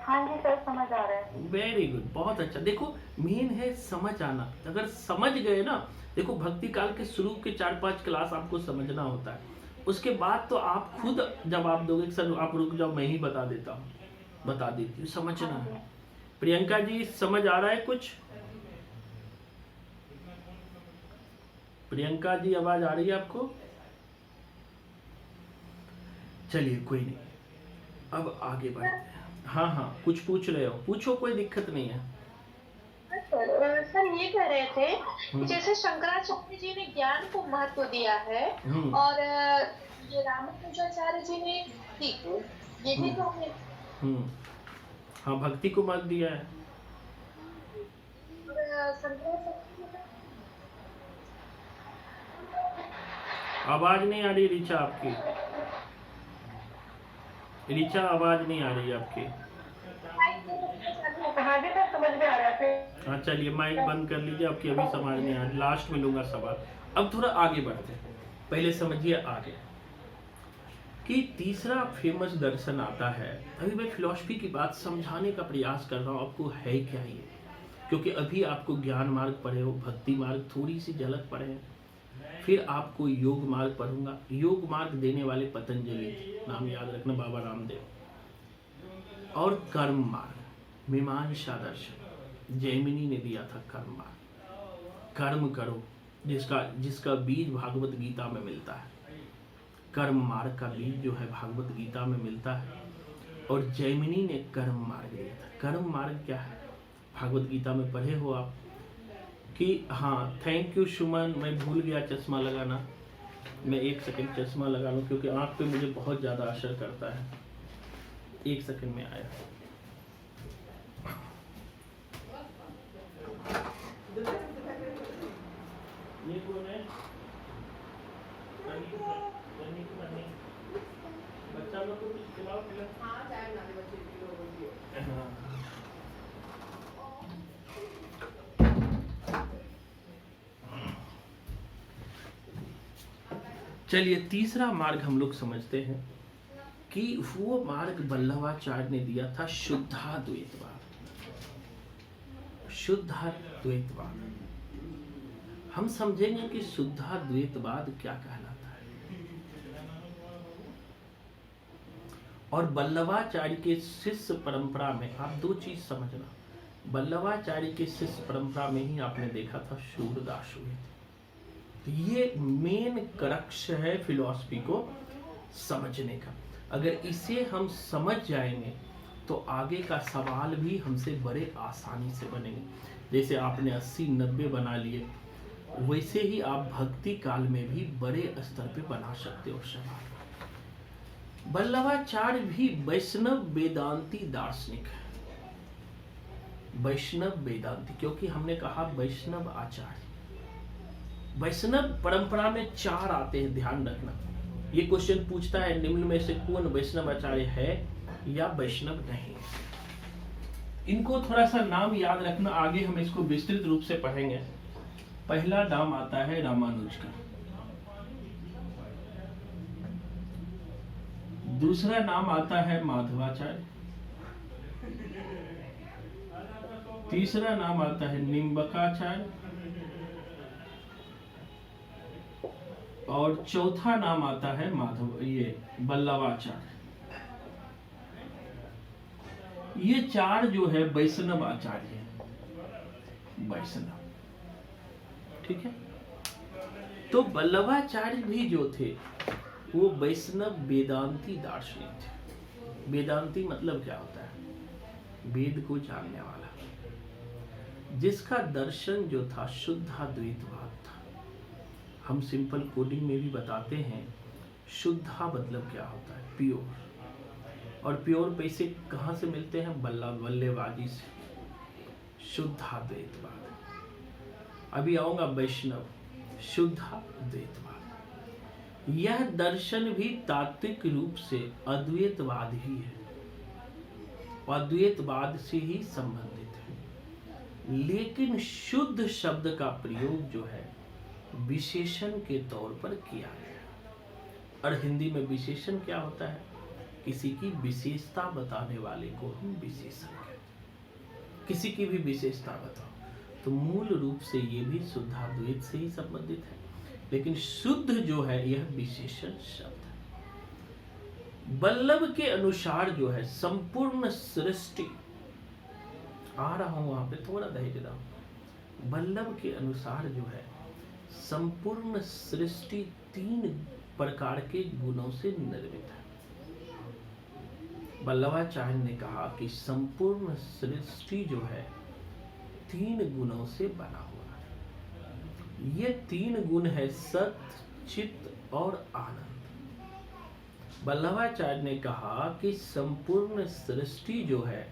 Speaker 4: हाँ जी सर समझ आ रहा है।
Speaker 1: वेरी गुड, बहुत अच्छा। देखो मेन है समझ आना। अगर समझ गए ना, देखो भक्ति काल के शुरू के 4-5 क्लास आपको समझना होता है, उसके बाद तो आप खुद जब आप दोगे सर आप रुक जाओ मैं ही बता देता हूँ, बता देती हूँ, समझना है। प्रियंका जी समझ आ रहा है कुछ? प्रियंका जी आवाज आ रही है आपको? चलिए कोई नहीं, अब आगे बढ़ते हैं। हाँ हाँ कुछ पूछ रहे हो, पूछो, कोई दिक्कत नहीं है।
Speaker 8: सर ये कह रहे थे कि जैसे शंकराचार्य जी ने ज्ञान को महत्व दिया है और ये रामानुजाचार्य जी ने ये भी तो हमें
Speaker 1: हाँ भक्ति को महत्व दिया है। आवाज नहीं आ रही ऋचा आपकी, ऋचा आवाज नहीं आ रही आपकी।
Speaker 4: हाँ जी सर समझ में आ रहा है।
Speaker 1: हाँ चलिए माइक बंद कर लीजिए, आपकी अभी समझ नहीं आ रही, लास्ट में लूंगा सवाल। अब थोड़ा आगे बढ़ते हैं, पहले समझिए आगे कि तीसरा फेमस दर्शन आता है। अभी मैं फिलॉसफी की बात समझाने का प्रयास कर रहा हूँ आपको, है क्या ये, क्योंकि अभी आपको ज्ञान मार्ग पढ़े हो, भक्ति मार्ग थोड़ी सी झलक पढ़े हैं, फिर आपको योग मार्ग पढ़ूंगा। योग मार्ग देने वाले पतंजलि, नाम याद रखना, बाबा रामदेव। और कर्म मार्ग मीमांसा दर्शन जैमिनी ने दिया था। कर्म मार्ग, कर्म करो, जिसका बीज भागवत गीता में मिलता है। कर्म मार्ग का बीज जो है भागवत गीता में मिलता है, और जैमिनी ने कर्म मार्ग दिया था। कर्म मार्ग क्या है, भागवत गीता में पढ़े हो आप कि हाँ, थैंक यू सुमन, मैं भूल गया चश्मा लगाना, मैं 1 सेकंड चश्मा लगा लूँ क्योंकि आँख पे मुझे बहुत ज़्यादा असर करता है। 1 सेकंड में आया। ये कौन है? बच्चा लोग को कुछ खिलाओ पिलाओ। हाँ चाय बना दे बच्चे के लिए। चलिए तीसरा मार्ग हम लोग समझते हैं कि वो मार्ग वल्लभाचार्य ने दिया था, शुद्धाद्वैतवाद। शुद्धाद्वैतवाद हम समझेंगे कि शुद्धाद्वैतवाद क्या कहलाता है। और वल्लभाचार्य के शिष्य परंपरा में आप 2 चीज समझना। वल्लभाचार्य के शिष्य परंपरा में ही आपने देखा था सूरदास हुए। ये मेन क्रक्स है फिलॉसफी को समझने का। अगर इसे हम समझ जाएंगे तो आगे का सवाल भी हमसे बड़े आसानी से बनेंगे। जैसे आपने 80-90 बना लिए, वैसे ही आप भक्ति काल में भी बड़े स्तर पे बना सकते हो सवाल। वल्लभाचार्य भी वैष्णव वेदांती दार्शनिक है। वैष्णव वेदांती, क्योंकि हमने कहा वैष्णव आचार्य। वैष्णव परंपरा में 4 आते हैं, ध्यान रखना। ये क्वेश्चन पूछता है निम्न में से कौन वैष्णव आचार्य है या वैष्णव नहीं। इनको थोड़ा सा नाम याद रखना, आगे हम इसको विस्तृत रूप से पढ़ेंगे। पहला नाम आता है रामानुज का, दूसरा नाम आता है माधवाचार्य, तीसरा नाम आता है निम्बकाचार्य, और चौथा नाम आता है वल्लभाचार्य। ये चार जो है वैष्णव आचार्य हैं, वैष्णव, ठीक है। तो वल्लभाचार्य भी जो थे वो वैष्णव वेदांती दार्शनिक थे। वेदांती मतलब क्या होता है? वेद को जानने वाला, जिसका दर्शन जो था शुद्धाद्वैतवाद था। हम सिंपल कोडिंग में भी बताते हैं शुद्धा मतलब क्या होता है? प्योर। और प्योर पैसे कहाँ से मिलते हैं? बल्लेबाजी से, शुद्धाद्वैतवाद। अभी आऊंगा वैष्णव, शुद्धाद्वैतवाद। यह दर्शन भी तात्विक रूप से अद्वैतवाद ही है, अद्वैतवाद से ही संबंधित है। लेकिन शुद्ध शब्द का प्रयोग जो है विशेषण के तौर पर किया गया। और हिंदी में विशेषण क्या होता है? किसी की विशेषता बताने वाले को हम विशेषण कहते हैं। किसी की भी विशेषता बताओ, तो मूल रूप से ये भी शुद्धाद्वैत से ही संबंधित है। लेकिन शुद्ध जो है यह विशेषण शब्द है। वल्लभ के अनुसार जो है संपूर्ण सृष्टि, आ रहा हूं वहां पे, थोड़ा धैर्य रहो। वल्लभ के अनुसार जो है संपूर्ण सृष्टि 3 प्रकार के गुणों से निर्मित है। वल्लभाचार्य ने कहा कि संपूर्ण सृष्टि जो है 3 गुणों से बना हुआ है। ये 3 गुण है सत्य, चित्त और आनंद। वल्लभाचार्य ने कहा कि संपूर्ण सृष्टि जो है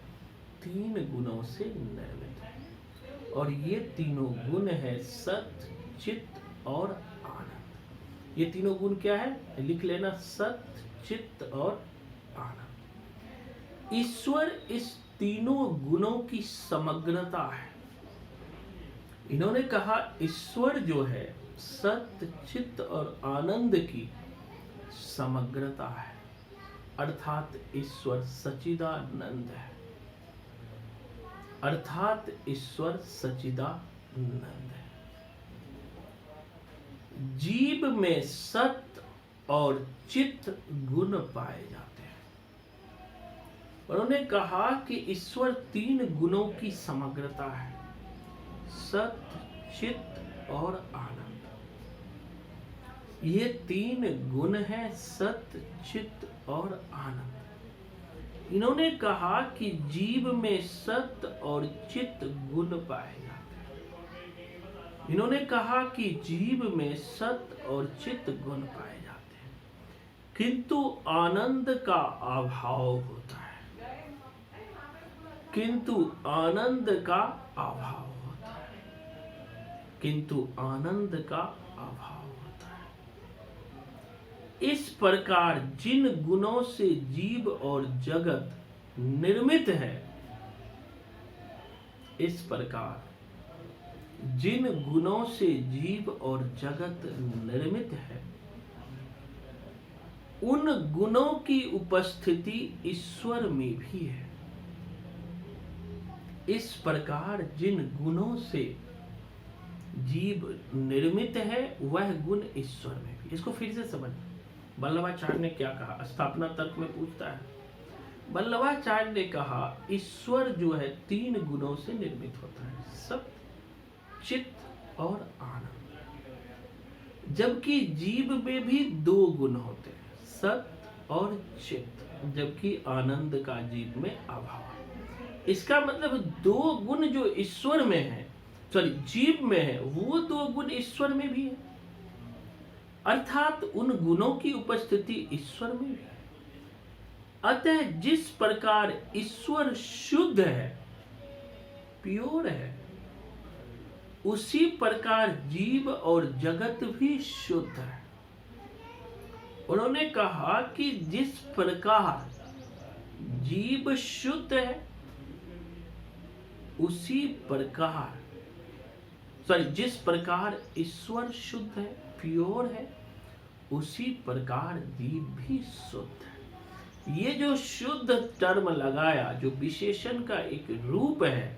Speaker 1: 3 गुणों से निर्मित है, और ये तीनों गुण है सत्य, चित्त और आनंद। ये तीनों गुण क्या है? लिख लेना, सत्य, चित्त और आनंद। ईश्वर इस तीनों गुणों की समग्रता है। इन्होंने कहा ईश्वर जो है सत्य, चित्त और आनंद की समग्रता है, अर्थात ईश्वर सच्चिदानंद है, अर्थात ईश्वर सच्चिदानंद है। जीव में सत्य और चित्त गुण पाए जाते हैं। उन्होंने कहा कि ईश्वर 3 गुणों की समग्रता है, सत्य, चित्त और आनंद। ये 3 गुण हैं, सत्य, चित्त और आनंद। इन्होंने कहा कि जीव में सत्य और चित्त गुण पाए जाते हैं। इन्होंने कहा कि जीव में सत्य और चित्त गुण पाए जाते हैं, किंतु आनंद का अभाव होता है। किंतु आनंद का अभाव होता है। किंतु आनंद का अभाव होता है। इस प्रकार जिन गुणों से जीव और जगत निर्मित है, इस प्रकार जिन गुणों से जीव और जगत निर्मित है, उन गुणों की उपस्थिति ईश्वर में भी है। इस प्रकार जिन गुणों से जीव निर्मित है, वह गुण ईश्वर में भी। इसको फिर से समझ। वल्लभाचार्य ने क्या कहा? स्थापना तर्क में पूछता है। वल्लभाचार्य ने कहा ईश्वर जो है 3 गुणों से निर्मित होता है, सत्य, चित्त और आनंद। जबकि जीव में भी 2 गुण होते हैं, सत्य और चित्त, जबकि आनंद का जीव में अभाव है। इसका मतलब 2 गुण जो ईश्वर में है, जीव में है, वो 2 गुण ईश्वर में भी है, अर्थात उन गुणों की उपस्थिति ईश्वर में भी है। अतः जिस प्रकार ईश्वर शुद्ध है, प्योर है, उसी प्रकार जीव और जगत भी शुद्ध है। उन्होंने कहा कि जिस प्रकार जीव शुद्ध है, उसी प्रकार जिस प्रकार ईश्वर शुद्ध है, प्योर है, उसी प्रकार जीव भी शुद्ध है। ये जो शुद्ध टर्म लगाया, जो विशेषण का एक रूप है,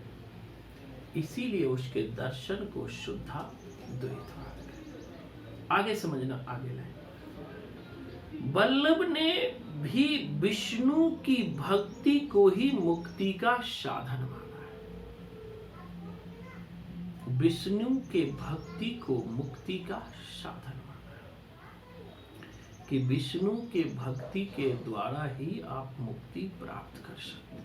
Speaker 1: इसीलिए उसके दर्शन को शुद्धाद्वैतवाद कहते हैं। आगे समझना, आगे लाए। वल्लभ ने भी विष्णु की भक्ति को ही मुक्ति का साधन माना है। विष्णु के भक्ति को मुक्ति का साधन माना है कि विष्णु के भक्ति के द्वारा ही आप मुक्ति प्राप्त कर सकते,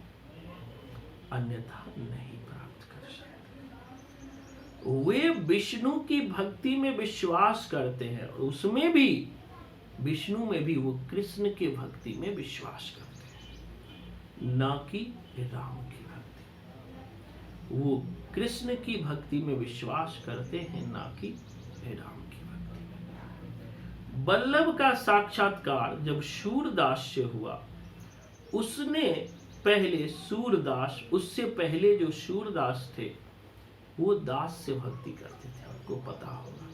Speaker 1: अन्यथा नहीं प्राप्त कर सकते। वे विष्णु की भक्ति में विश्वास करते हैं, उसमें भी विष्णु में भी वो कृष्ण के भक्ति में विश्वास करते हैं, ना कि राम की भक्ति। वो कृष्ण की भक्ति में विश्वास करते हैं, ना कि राम की भक्ति में। बल्लभ का साक्षात्कार जब सूरदास से हुआ, उसने पहले सूरदास, उससे पहले जो सूरदास थे वो दास से भक्ति करते थे, आपको पता होगा,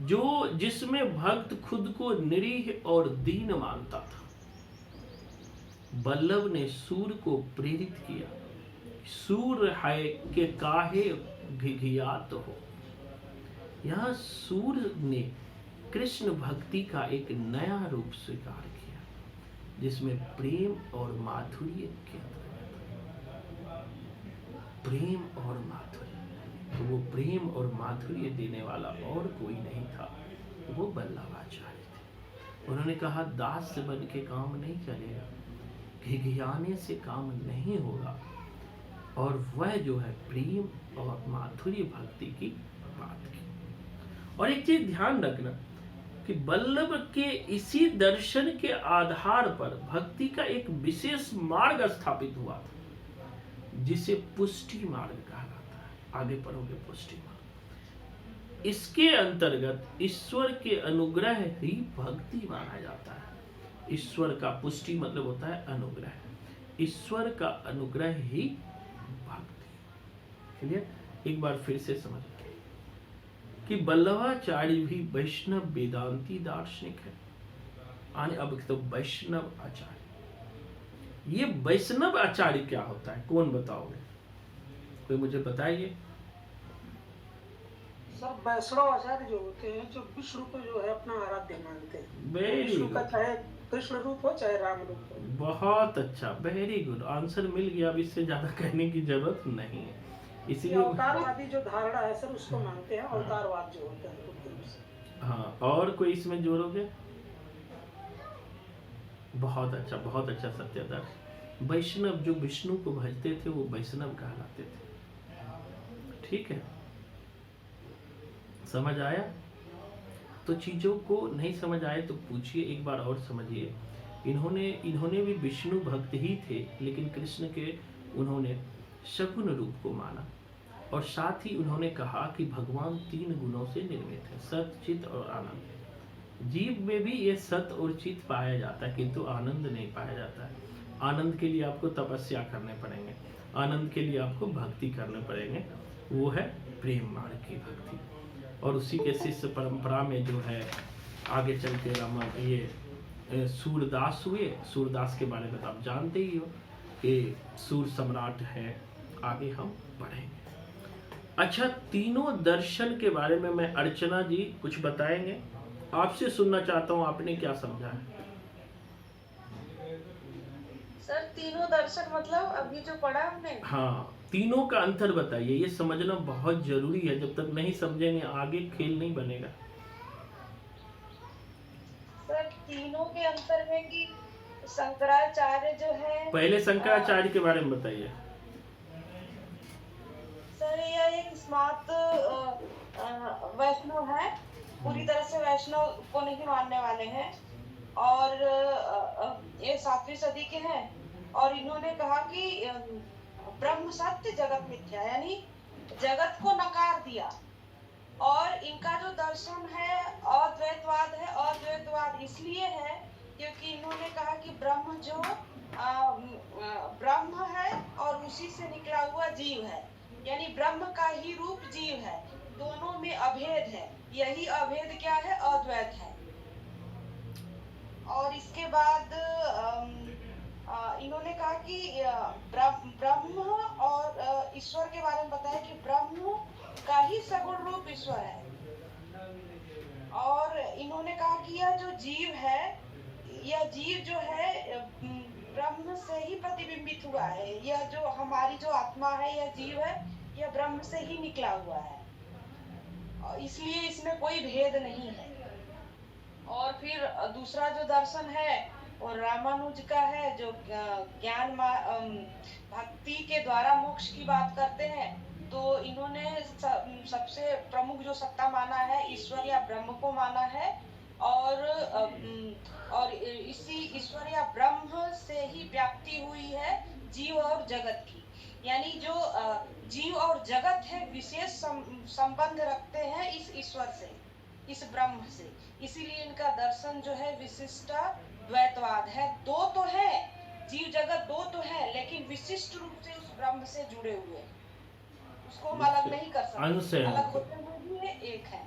Speaker 1: जो जिसमें भक्त खुद को निरीह और दीन मानता था। बल्लभ ने सूर को प्रेरित किया, सूर है के काहे घिघियात हो। यह सूर ने कृष्ण भक्ति का एक नया रूप स्वीकार किया, जिसमें प्रेम और माधुर्य के प्रेम और माधुर्य, तो वो प्रेम और माधुर्य देने वाला और कोई नहीं था, वो बल्लभाचार्य थे। उन्होंने कहा दास से बन के काम नहीं चलेगा, घिघियाने से काम नहीं होगा, और वह जो है प्रेम और माधुर्य भक्ति की बात की। और एक चीज ध्यान रखना कि बल्लभ के इसी दर्शन के आधार पर भक्ति का एक विशेष मार्ग स्थापित हुआ था, जिसे पुष्टि मार्ग कहा जाता है। आगे पढ़ोगे पुष्टि मार्ग। इसके अंतर्गत ईश्वर के अनुग्रह ही भक्ति माना जाता है। ईश्वर का पुष्टि मतलब होता है अनुग्रह, ईश्वर का अनुग्रह ही भक्ति। क्लियर? एक बार फिर से समझ कि बल्लभाचार्य भी वैष्णव वेदांती दार्शनिक है। आने अब तो वैष्णव आचार्य, ये वैष्णव आचार्य क्या होता है, कौन बताओगे? कोई मुझे बताइए।
Speaker 7: सर वैष्णव आचार्य जो होते हैं, जो विष्णु को जो है अपना आराध्य मानते हैं,
Speaker 1: वेरी
Speaker 7: विष्णु का
Speaker 1: गुड,
Speaker 7: चाहे कृष्ण रूप हो चाहे राम रूप हो।
Speaker 1: बहुत अच्छा, वेरी गुड आंसर मिल गया। अब इससे ज्यादा कहने की जरूरत नहीं है।
Speaker 7: ये
Speaker 1: इसीलिए
Speaker 7: अवतारवादी जो धारणा है सर, उसको मानते हैं अवतारवाद जो होता है बुद्ध रूप से।
Speaker 1: हाँ, और कोई इसमें जोड़ोगे? बहुत अच्छा सत्यादर्श। वैष्णव जो विष्णु को भजते थे वो वैष्णव कहलाते थे। ठीक है, समझ आया? तो चीजों को नहीं समझ आए तो पूछिए, एक बार और समझिए। इन्होंने भी विष्णु भक्त ही थे, लेकिन कृष्ण के उन्होंने सगुण रूप को माना, और साथ ही उन्होंने कहा कि भगवान 3 गुणों से निर्मित है, सत, चित और आनंद। जीव में भी ये सत और चित पाया जाता है, किंतु आनंद नहीं पाया जाता है। आनंद के लिए आपको तपस्या करने पड़ेंगे, आनंद के लिए आपको भक्ति करने पड़ेंगे, वो है प्रेम मार्ग की भक्ति। और उसी के शिष्य परंपरा में जो है आगे चल के ये सूरदास हुए। सूरदास के बारे में तो आप जानते ही हो कि सूर सम्राट है। आगे हम पढ़ेंगे। अच्छा, तीनों दर्शन के बारे में मैं अर्चना जी कुछ बताएंगे, आपसे सुनना चाहता हूँ, आपने क्या समझा है?
Speaker 3: सर तीनों दर्शन मतलब अभी जो पढ़ा हमने,
Speaker 1: हाँ, तीनों का अंतर बताइए, ये समझना बहुत जरूरी है। जब तक नहीं समझेंगे आगे खेल नहीं बनेगा।
Speaker 3: सर तीनों के अंतर में कि शंकराचार्य जो है,
Speaker 1: पहले शंकराचार्य के बारे में बताइए।
Speaker 3: सर यह एक स्मार्त वैष्णव है, पूरी तरह से वैष्णव को नहीं मानने वाले हैं, और ये 7वीं सदी के हैं। और इन्होंने कहा कि ब्रह्म सत्य जगत मिथ्या, यानी जगत को नकार दिया। और इनका जो दर्शन है अद्वैतवाद है। अद्वैतवाद इसलिए है क्योंकि इन्होंने कहा कि ब्रह्म जो ब्रह्म है और उसी से निकला हुआ जीव है, यानी ब्रह्म का ही रूप जीव है, दोनों में अभेद है। यही अभेद क्या है? अद्वैत है। और इसके बाद इन्होंने कहा कि ब्रह्म और ईश्वर के बारे में बताया कि ब्रह्म का ही सगुण रूप ईश्वर है। और इन्होंने कहा कि यह जो जीव है यह जीव जो है ब्रह्म से ही प्रतिबिंबित हुआ है। यह जो हमारी जो आत्मा है, यह जीव है, यह ब्रह्म से ही निकला हुआ है, और इसलिए इसमें कोई भेद नहीं है। और फिर दूसरा जो दर्शन है वो रामानुज का है, जो भक्ति के द्वारा मोक्ष की बात करते हैं। तो इन्होंने सबसे प्रमुख जो सत्ता माना है ईश्वर या ब्रह्म को माना है, और इसी ईश्वर या ब्रह्म से ही व्याप्ति हुई है जीव और जगत की। यानी जो जीव और जगत है विशेष संबंध रखते हैं इस ईश्वर से, इस ब्रह्म से। इसीलिए इनका दर्शन जो है विशिष्ट द्वैतवाद है। दो तो है, जीव जगत दो तो है, लेकिन विशिष्ट रूप से उस ब्रह्म से जुड़े हुए, उसको हम अलग नहीं कर सकते, अलग होते हुए भी ये एक है।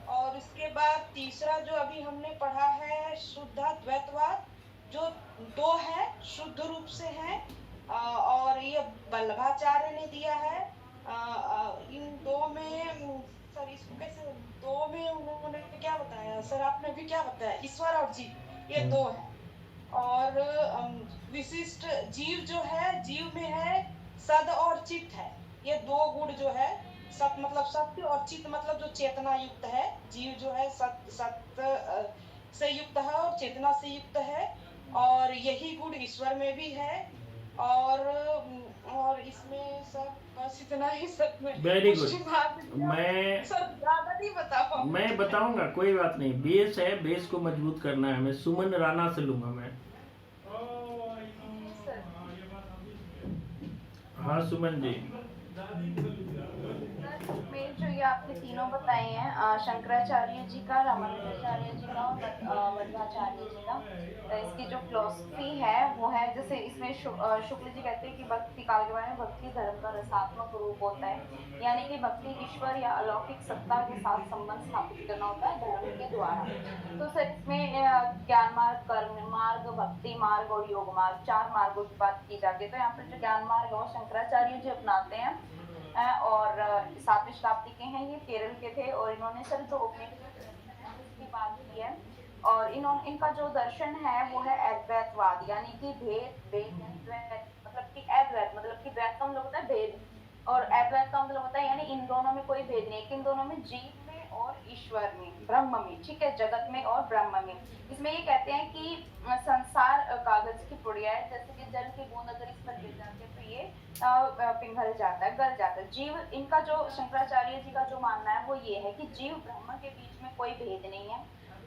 Speaker 3: और इसके बाद तीसरा जो अभी हमने पढ़ा है शुद्ध द्वैतवाद, जो दो है, शुद्ध रूप से है, और ये वल्लभाचार्य ने दिया है। इन दो में सर इसको कैसे, दो में उन्होंने क्या बताया सर, आपने भी क्या बताया, ईश्वर और जीव ये दो है। और विशिष्ट जीव जो है, जीव में है सद और चित्त है, ये दो गुण जो है। सत मतलब सत्य, और चित्त मतलब जो चेतना युक्त है। जीव जो है सत्य से युक्त है और चेतना से युक्त है, और यही गुण ईश्वर में भी है। और इसमें सब बस इतना ही सब में।
Speaker 1: Very good. मैं
Speaker 3: सब ज्यादा नहीं बता पाऊंगा।
Speaker 1: मैं बताऊंगा, कोई बात नहीं। बेस है, बेस को मजबूत करना है। मैं सुमन राणा से लूंगा मैं। हाँ सुमन जी।
Speaker 9: में जो ये आपने तीनों बताए हैं, शंकराचार्य जी का, रामानुजाचार्य जी का और मध्वाचार्य जी का, इसकी जो फिलॉसफी है वो है, जैसे इसमें शुक्ल जी कहते हैं कि भक्ति काल के बारे में, भक्ति धर्म का रसात्मक रूप होता है, यानी कि भक्ति ईश्वर या अलौकिक सत्ता के साथ संबंध स्थापित करना होता है धर्म के द्वारा। तो सर इसमें ज्ञान मार्ग, कर्म मार्ग, भक्ति मार्ग और योग मार्ग, 4 मार्गों की बात की जाती है। तो यहाँ पर जो ज्ञान मार्ग है वो शंकराचार्य जी अपनाते हैं, और 7वीं शताब्दी के हैं, ये केरल के थे, और इन्होंने सर जो की बात की है, और इनका जो दर्शन है वो है अद्वैतवाद, यानी कि मतलब कि अद्वैत मतलब कि द्वैत का मतलब होता है भेद, और अद्वैत का मतलब होता है यानी इन दोनों में कोई भेद नहीं, इन दोनों में जीव में और ईश्वर में, ब्रह्म में, ठीक है, जगत में और ब्रह्म में। इसमें ये कहते हैं कि संसार कागज की पुड़िया है, जैसे कि जल की बूंद अगर इस पर गिर जाती है तो ये पिघल जाता है, गल जाता है। जीव, इनका जो शंकराचार्य जी का जो मानना है वो ये है कि जीव ब्रह्म के बीच में कोई भेद नहीं है,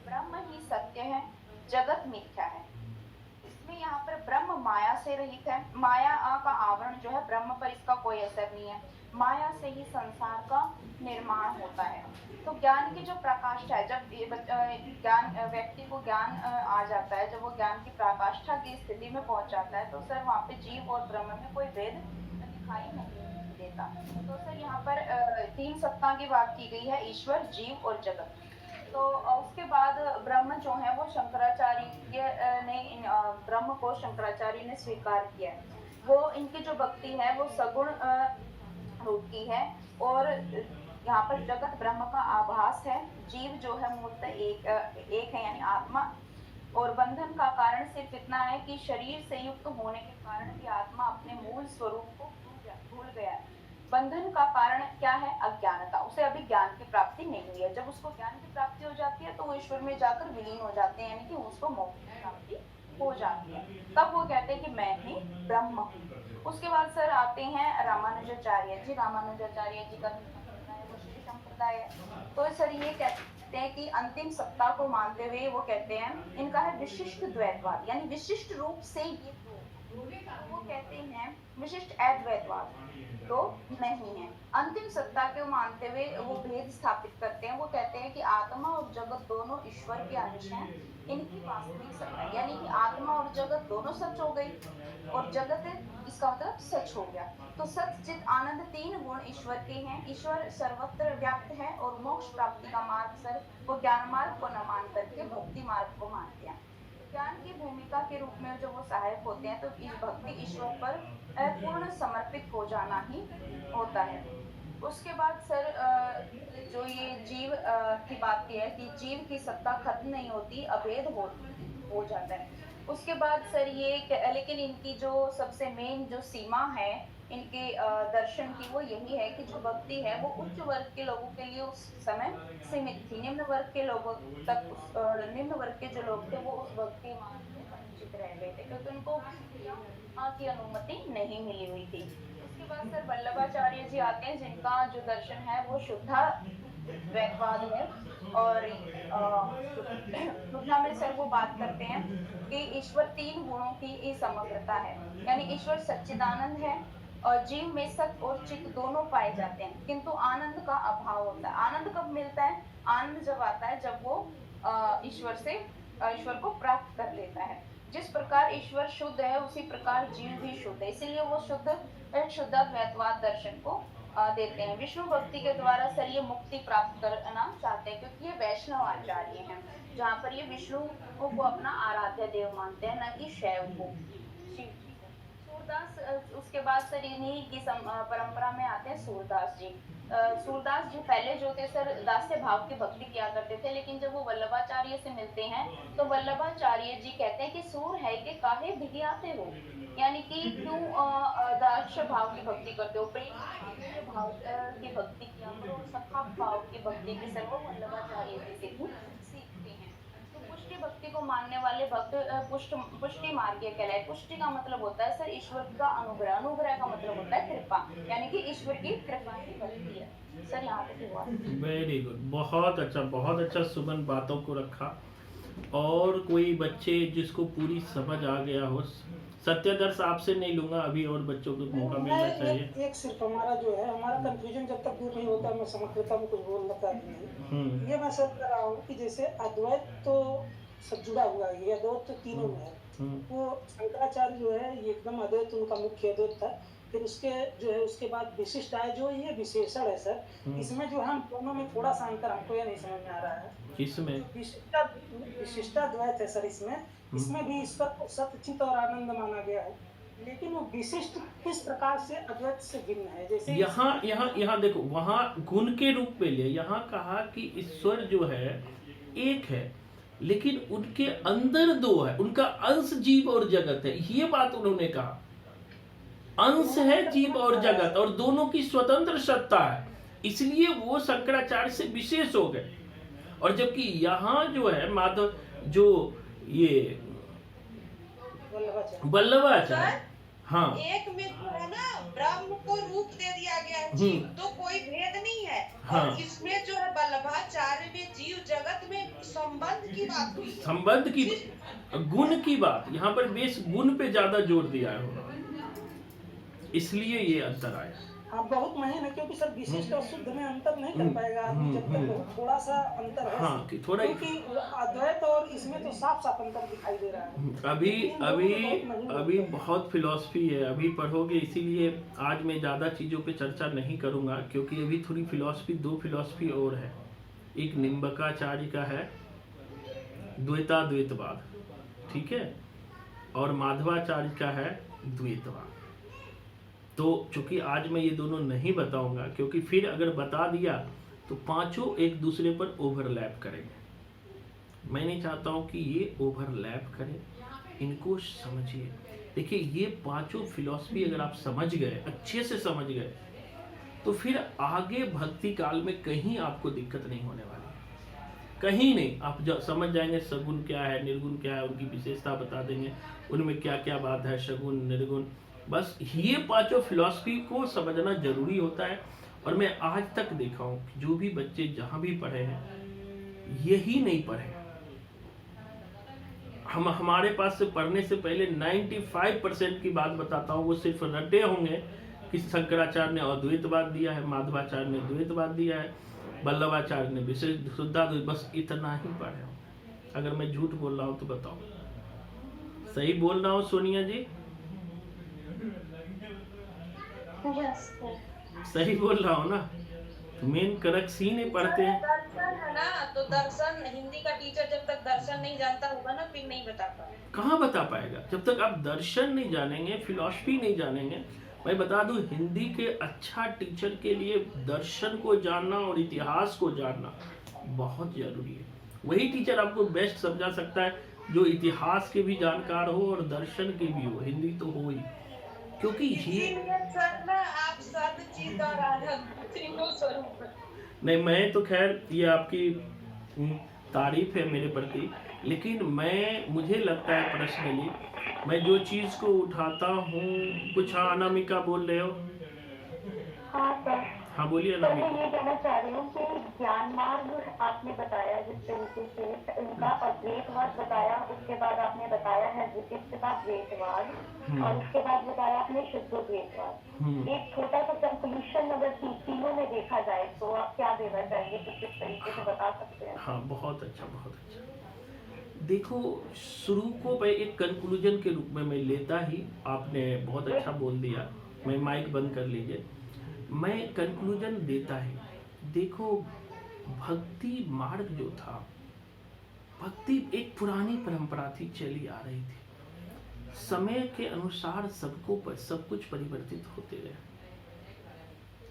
Speaker 9: ब्रह्म ही सत्य है, जगत मिथ्या है। इसमें यहाँ पर ब्रह्म माया से रहित है, माया का आवरण जो है, ब्रह्म पर इसका कोई असर नहीं है, माया से ही संसार का निर्माण होता है। तो ज्ञान की जो प्रकाष्ठा है, जब ज्ञान व्यक्ति को ज्ञान आ जाता है, जब वो ज्ञान की प्रकाष्ठा की स्थिति में पहुंच जाता है, तो सर वहाँ पे जीव और ब्रह्म में कोई भेद दिखाई नहीं देता। तो सर यहाँ पर 3 सत्ता की बात की गई है, ईश्वर, जीव और जगत। तो उसके बाद ब्रह्म जो है वो शंकराचार्य ने ब्रह्म को शंकराचार्य ने स्वीकार किया है। वो इनकी जो भक्ति है वो सगुण रूप की है, और यहाँ पर जगत ब्रह्म का आभास है, जीव जो है मूलतः एक है यानी आत्मा, और बंधन का कारण सिर्फ इतना है कि शरीर से युक्त होने के कारण भी आत्मा अपने मूल स्वरूप को भूल गया है। बंधन का कारण क्या है? अज्ञानता, उसे अभी ज्ञान की प्राप्ति नहीं हुई है। जब उसको ज्ञान की प्राप्ति हो जाती है तो वो ईश्वर में जाकर विलीन हो जाते हैं, यानी कि उसको मोक्ष की प्राप्ति हो जाती है, तब वो कहते हैं कि मैं ही ब्रह्म हूँ। उसके बाद सर आते हैं रामानुजाचार्य जी। रामानुजाचार्य जी का वो श्री संप्रदाय है। तो सर ये कहते हैं कि अंतिम सत्ता को मानते हुए वो कहते हैं, इनका है विशिष्ट द्वैतवाद, यानी विशिष्ट रूप से ये वो कहते हैं विशिष्ट अद्वैतवाद तो नहीं है। अंतिम सत्ता को मानते हुए वो भेद स्थापित करते हैं। वो कहते हैं कि आत्मा और जगत दोनों ईश्वर के अंश हैं, इनकी वास्तविक सत्ता, यानी कि आत्मा और जगत दोनों सच हो गई, और जगत इसका मतलब सच हो गया। तो सच, चित, आनंद 3 गुण ईश्वर के हैं। ईश्वर सर्वत्र व्याप्त है, और मोक्ष प्राप्ति का मार्ग सर वो ज्ञान मार्ग को न मान करके भक्ति मार्ग को मानते हैं। ज्ञान की भूमिका के रूप में जो वो सहायक होते हैं, तो इस भक्ति ईश्वर पर पूर्ण समर्पित हो जाना ही होता है। उसके बाद सर जो ये जीव की बात की है कि जीव की सत्ता खत्म नहीं होती, अभेद हो जाता है। उसके बाद सर लेकिन इनकी जो सबसे मेन जो सीमा है इनके दर्शन की वो यही है कि जो भक्ति है वो उच्च वर्ग के लोगों के लिए उस समय सीमित थी। निम्न वर्ग के लोगों तक निम्न वर्ग के जो लोग थे वो उस भक्ति मार्ग से वंचित रह गए थे क्योंकि उनको की अनुमति नहीं मिली हुई थी। उसके बाद सर वल्लभाचार्य जी आते हैं जिनका जो दर्शन है वो शुद्धाद्वैतवाद है और शुद्धा में सर वो बात करते हैं कि ईश्वर 3 गुणों की समग्रता है, यानी ईश्वर सच्चिदानंद है और जीव में सत और चित्त दोनों पाए जाते हैं किंतु आनंद का अभाव होता है। आनंद कब मिलता है? आनंद जब आता है जब वो ईश्वर को प्राप्त कर लेता है। जिस प्रकार ईश्वर शुद्ध है उसी प्रकार जीव भी शुद्ध है, इसीलिए वो शुद्धाद्वैतवाद दर्शन को देते हैं। विष्णु भक्ति के द्वारा सर ये मुक्ति प्राप्त करना चाहते हैं क्योंकि ये वैष्णव आचार्य हैं जहाँ पर ये विष्णु को अपना आराध्य देव मानते हैं, न कि शैव को। सूरदास उसके बाद सर इन्हीं की परंपरा में आते हैं सूरदास जी। सूरदास जी पहले जो थे सर दास्य भाव की भक्ति किया करते थे, लेकिन जब वो वल्लभाचार्य से मिलते हैं तो वल्लभाचार्य जी कहते हैं कि सूर है कि काहे भिगियाते हो, यानी कि क्यों दास्य भाव की भक्ति करते हो, प्रेम भाव की भक्ति किया करो, सखा भाव की भक्ति की सर वो वल्लभाचार्य जी से ही सीखते हैं। तो पुष्टि भक्ति को मानने वाले भक्त पुष्टि मार्गीय कहलाए। पुष्टि का मतलब होता है सर ईश्वर का अनुग्रह, अनुग्रह का मतलब होता है कृपा, यानी कि ईश्वर की कृपा की भक्ति है। सर यहाँ तक हुआ।
Speaker 1: वेरी गुड, बहुत अच्छा सुमन बातों को रखा। और कोई बच्चे जिसको पूरी समझ आ गया हो, सत्यदर्श आपसे नहीं लूंगा अभी, और बच्चों को मौका मिलना चाहिए।
Speaker 7: एक सिर्फ हमारा जो है हमारा कंफ्यूजन जब तक दूर नहीं होता मैं समग्रता में कुछ बोल रहा नहीं। ये मैं सब कर रहा हूँ कि जैसे अद्वैत तो सब जुड़ा हुआ है, ये अद्वैत तो तीनों में है। वो शंकराचार्य जो है ये एकदम अद्वैत उनका मुख्य अद्वैत था। फिर उसके जो है उसके बाद विशिष्ट आए जो ये विशेषण है सर। इसमें जो हम दोनों में थोड़ा सा अंतर हमको ये नहीं समझ में आ रहा है।
Speaker 1: इसमें
Speaker 7: विशिष्टाद्वैत है सर, इसमें भी ईश्वर को सत्य चित्त और आनंद माना गया है, लेकिन वो विशिष्ट किस प्रकार से अद्वैत से भिन्न है। जैसे
Speaker 1: यहाँ देखो, वहाँ गुण के रूप में लिया, यहाँ कहा कि ईश्वर जो है एक है लेकिन उनके अंदर 2 है, उनका अंश जीव और जगत है, ये बात उन्होंने कहा। अंश है जीव और जगत और दोनों की स्वतंत्र सत्ता है, इसलिए वो शंकराचार्य से विशेष हो गए। और जबकि यहाँ जो है माधव जो ये वल्लभाचार्य, हाँ,
Speaker 3: एक में जो है ना ब्रह्म को रूप दे दिया गया है, जीव तो कोई भेद नहीं है।
Speaker 1: हाँ।
Speaker 3: और इसमें जो है वल्लभाचार्य में जीव जगत में संबंध की बात हुई,
Speaker 1: संबंध की, गुण की बात, यहाँ पर बेस गुण पे ज्यादा जोर दिया है उन्होंने, इसलिए ये अंतर आया।
Speaker 7: हाँ, बहुत महीन है क्योंकि सर विशिष्ट और शुद्ध में अंतर नहीं कर पाएगा आदमी जब तक बहुत थोड़ा सा अंतर है।
Speaker 1: हाँ, कि थोड़ा
Speaker 7: क्योंकि अद्वैत और इसमें तो साफ अंतर दिखाई दे रहा है।
Speaker 1: अभी बहुत फिलॉसफी है, अभी पढ़ोगे, इसीलिए आज मैं ज्यादा चीजों पे चर्चा नहीं करूंगा क्योंकि अभी थोड़ी फिलॉसफी, 2 फिलॉसफी और है। एक निम्बकाचार्य का है द्वैताद्वैतवाद, ठीक है, और माधवाचार्य का है द्वैतवाद। तो चूंकि आज मैं ये दोनों नहीं बताऊंगा क्योंकि फिर अगर बता दिया तो पांचों एक दूसरे पर ओवरलैप करेंगे। मैं नहीं चाहता हूं कि ये ओवरलैप करें, इनको समझिए। देखिए, ये पांचों फिलॉसफी अगर आप समझ गए, अच्छे से समझ गए, तो फिर आगे भक्ति काल में कहीं आपको दिक्कत नहीं होने वाली, कहीं नहीं। आप समझ जाएंगे सगुण क्या है, निर्गुण क्या है, उनकी विशेषता बता देंगे, उनमें क्या क्या बात है, सगुण निर्गुण। बस ये पांचों फिलॉसफी को समझना जरूरी होता है। और मैं आज तक देखा हूँ जो भी बच्चे जहाँ भी पढ़े हैं यही नहीं पढ़े। हमारे पास से पढ़ने से पहले 95% की बात बताता हूँ, वो सिर्फ रटे होंगे कि शंकराचार्य ने अद्वैतवाद दिया है, माधवाचार्य ने द्वैतवाद दिया है, वल्लभाचार्य ने विशेष शुद्धाद्वैत, बस इतना ही पढ़े हो। अगर मैं झूठ बोल रहा हूँ तो बताओ, सही बोल रहा हूँ सोनिया जी? सही बोल रहा हूँ ना? मेन करक्स ही नहीं पढ़ते हैं।
Speaker 3: दर्शन है ना, तो दर्शन हिंदी का टीचर जब तक दर्शन नहीं जानता होगा ना फिर नहीं बता पाएगा।
Speaker 1: कहाँ बता पाएगा? जब तक आप दर्शन नहीं जानेंगे, फिलॉसफी नहीं जानेंगे। मैं बता दूं, हिंदी के अच्छा टीचर के लिए दर्शन को जानना और इतिहास को जानना बहुत जरूरी है। वही टीचर आपको बेस्ट समझा सकता है जो इतिहास के भी जानकार हो और दर्शन के भी हो, हिंदी तो हो ही, क्योंकि ये
Speaker 3: इसीलिए सर ना आप सत्य चित और आनंद तीनों स्वरूप।
Speaker 1: नहीं, मैं तो खैर ये आपकी तारीफ है मेरे प्रति, लेकिन मुझे लगता है पर्सनली, मैं जो चीज को उठाता हूँ, कुछ हाँ अनामिका बोल रहे हो?
Speaker 4: हाँ सर।
Speaker 1: हाँ बोलिए
Speaker 4: तो मैं
Speaker 1: अनामिका।
Speaker 4: ये कहना चाह रही हूँ कि ज्ञान मार्ग आपने बताया जिस तरीके से इनका, और द्वैतवाद बताया, उसके बाद आपने बताया है विशिष्टता द्वैतवाद, और उसके बाद बताया आपने शुद्ध द्वैतवाद। एक छोटा सा कंक्लूशन अगर तीनों में देखा जाए तो आप क्या देना चाहेंगे, तो किस तरीके से बता सकते हैं?
Speaker 1: हाँ बहुत अच्छा, बहुत अच्छा। देखो, शुरू को मैं एक कंक्लूजन के रूप में मैं लेता ही, आपने बहुत अच्छा बोल दिया, मैं माइक बंद कर लीजिए, मैं कंक्लूजन देता ही। देखो, भक्ति मार्ग जो था, भक्ति एक पुरानी परंपरा थी, चली आ रही थी, समय के अनुसार सब कुछ परिवर्तित होते गए।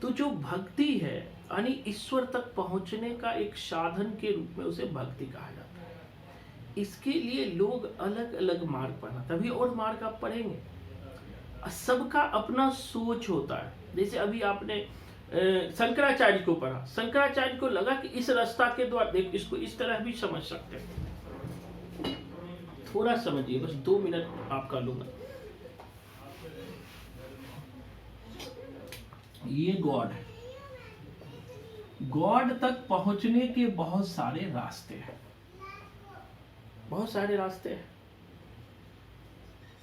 Speaker 1: तो जो भक्ति है यानी ईश्वर तक पहुंचने का एक साधन के रूप में उसे भक्ति कहा जाता है। इसके लिए लोग अलग अलग मार्ग पढ़ना, तभी और मार्ग आप पढ़ेंगे, सबका अपना सोच होता है। जैसे अभी आपने शंकराचार्य को पढ़ा, शंकराचार्य को लगा कि इस रास्ता के द्वारा, देख इसको इस तरह भी समझ सकते हैं, थोड़ा समझिए, बस 2 मिनट आपका लूंगा। ये गॉड है, गॉड तक पहुंचने के बहुत सारे रास्ते हैं, बहुत सारे रास्ते हैं।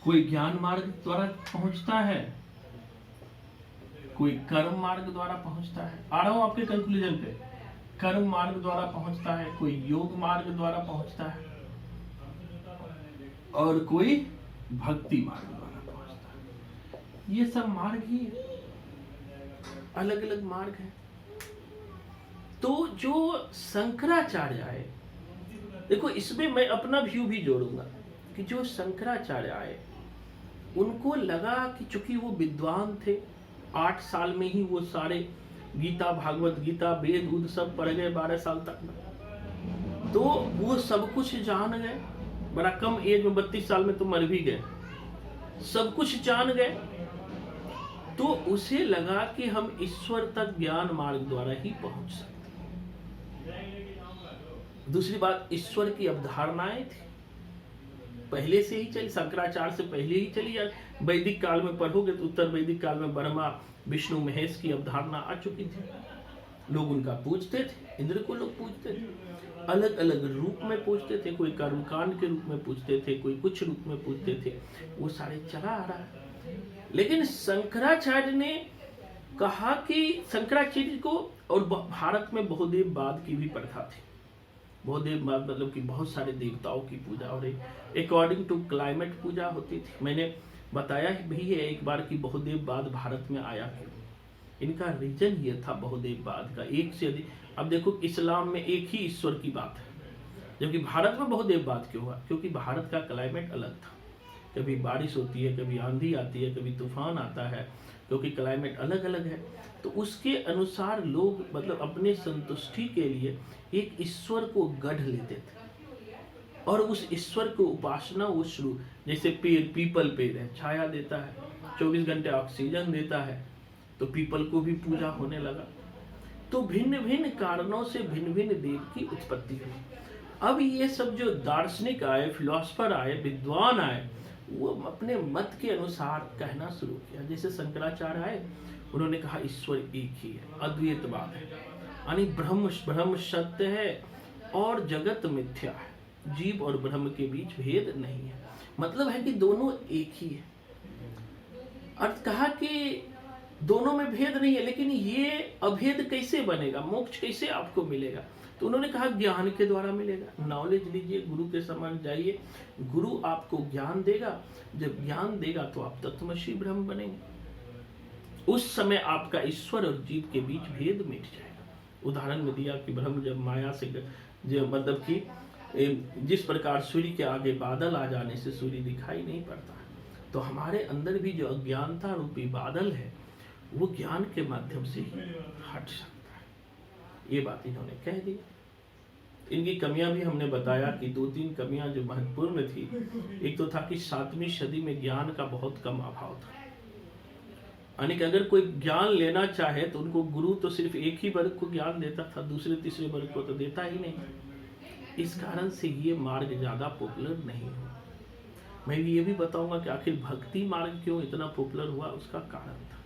Speaker 1: कोई ज्ञान मार्ग द्वारा पहुंचता है, कोई कर्म मार्ग द्वारा पहुंचता है, आ रहा हूं आपके कंक्लूजन पे, कर्म मार्ग द्वारा पहुंचता है, कोई योग मार्ग द्वारा पहुंचता है, और कोई भक्ति मार्ग द्वारा पहुंचता है। ये सब मार्ग ही है, अलग अलग मार्ग है। तो जो शंकराचार्य आए, देखो इसमें मैं अपना व्यू भी जोड़ूंगा कि जो शंकराचार्य आए, उनको लगा कि चूंकि वो विद्वान थे, 8 साल में ही वो सारे गीता, भागवत गीता, वेद उद सब पढ़ गए 12 साल तक में, तो वो सब कुछ जान गए। बड़ा कम एज में 32 साल में तो मर भी गए, सब कुछ जान गए। तो उसे लगा कि हम ईश्वर तक ज्ञान मार्ग द्वारा ही पहुंच सकते। दूसरी बात, ईश्वर की अवधारणाएं थी, पहले से ही चली, शंकराचार्य से पहले ही चली। यार वैदिक काल में पढ़ोगे तो उत्तर वैदिक काल में ब्रह्मा विष्णु महेश की अवधारणा आ चुकी थी, लोग उनका पूजते थे, इंद्र को लोग पूजते थे, अलग अलग रूप में पूजते थे, कोई कर्मकांड के रूप में पूजते थे, कोई कुछ रूप में पूजते थे, वो सारे चला आ रहा है। लेकिन शंकराचार्य ने कहा कि शंकराचार्य को, और भारत में बहुदेववाद की भी प्रथा थी, बहुदेववाद मतलब कि बहुत सारे देवताओं की पूजा, और अकॉर्डिंग टू क्लाइमेट पूजा होती थी। मैंने बताया भी है एक बार कि बहुदेववाद भारत में आया क्यों। इनका रीजन ये था बहुदेववाद का, एक से अधिक। अब देखो इस्लाम में एक ही ईश्वर की बात है, जबकि भारत में बहुदेववाद क्यों हुआ? क्योंकि भारत का क्लाइमेट अलग था, कभी बारिश होती है, कभी आंधी आती है, कभी तूफान आता है, क्योंकि क्लाइमेट अलग अलग है। तो उसके अनुसार लोग मतलब अपने संतुष्टि के लिए एक ईश्वर को गढ़ लेते थे, और उस ईश्वर को उपासना वो शुरू, जैसे पेड़, पीपल पेड़ है, छाया देता है, 24 घंटे ऑक्सीजन देता है, तो पीपल को भी पूजा होने लगा। तो भिन्न भिन्न कारणों से भिन्न भिन्न देव की उत्पत्ति हुई। अब ये सब जो दार्शनिक आए, फिलोसफर आए, विद्वान आए, वो अपने मत के अनुसार कहना शुरू किया। जैसे शंकराचार्य आए, उन्होंने कहा ईश्वर एक ही है, अद्वैतवाद है, यानी ब्रह्म सत्य है और जगत मिथ्या है, जीव और ब्रह्म के बीच भेद नहीं है, मतलब है कि दोनों एक ही है। अर्थ कहा कि दोनों में भेद नहीं है, लेकिन ये अभेद कैसे बनेगा, मोक्ष कैसे आपको मिलेगा? तो उन्होंने कहा ज्ञान के द्वारा मिलेगा। नॉलेज लीजिए, गुरु के समान जाइए, गुरु आपको ज्ञान देगा, जब ज्ञान देगा तो आप तत्वमसी ब्रह्म बनेंगे। उस समय आपका ईश्वर और जीव के बीच भेद मिट जाएगा। उदाहरण में दिया कि ब्रह्म जब माया से जो मतलब कि जिस प्रकार सूर्य के आगे बादल आ जाने से सूर्य दिखाई नहीं पड़ता, तो हमारे अंदर भी जो अज्ञानता रूपी बादल है वो ज्ञान के माध्यम से ही हट सकता है। ये बात इन्होंने कह दी। इनकी कमियां भी हमने बताया कि 2-3 कमियां जो महत्वपूर्ण थी। एक तो था कि 7वीं सदी में ज्ञान का बहुत कम अभाव था, यानी कि अगर कोई ज्ञान लेना चाहे तो उनको गुरु तो सिर्फ एक ही वर्ग को ज्ञान देता था, दूसरे तीसरे वर्ग को तो देता ही नहीं। इस कारण से ये मार्ग ज्यादा पॉपुलर नहीं हुआ। मैं ये भी बताऊंगा कि आखिर भक्ति मार्ग क्यों इतना पॉपुलर हुआ, उसका कारण था।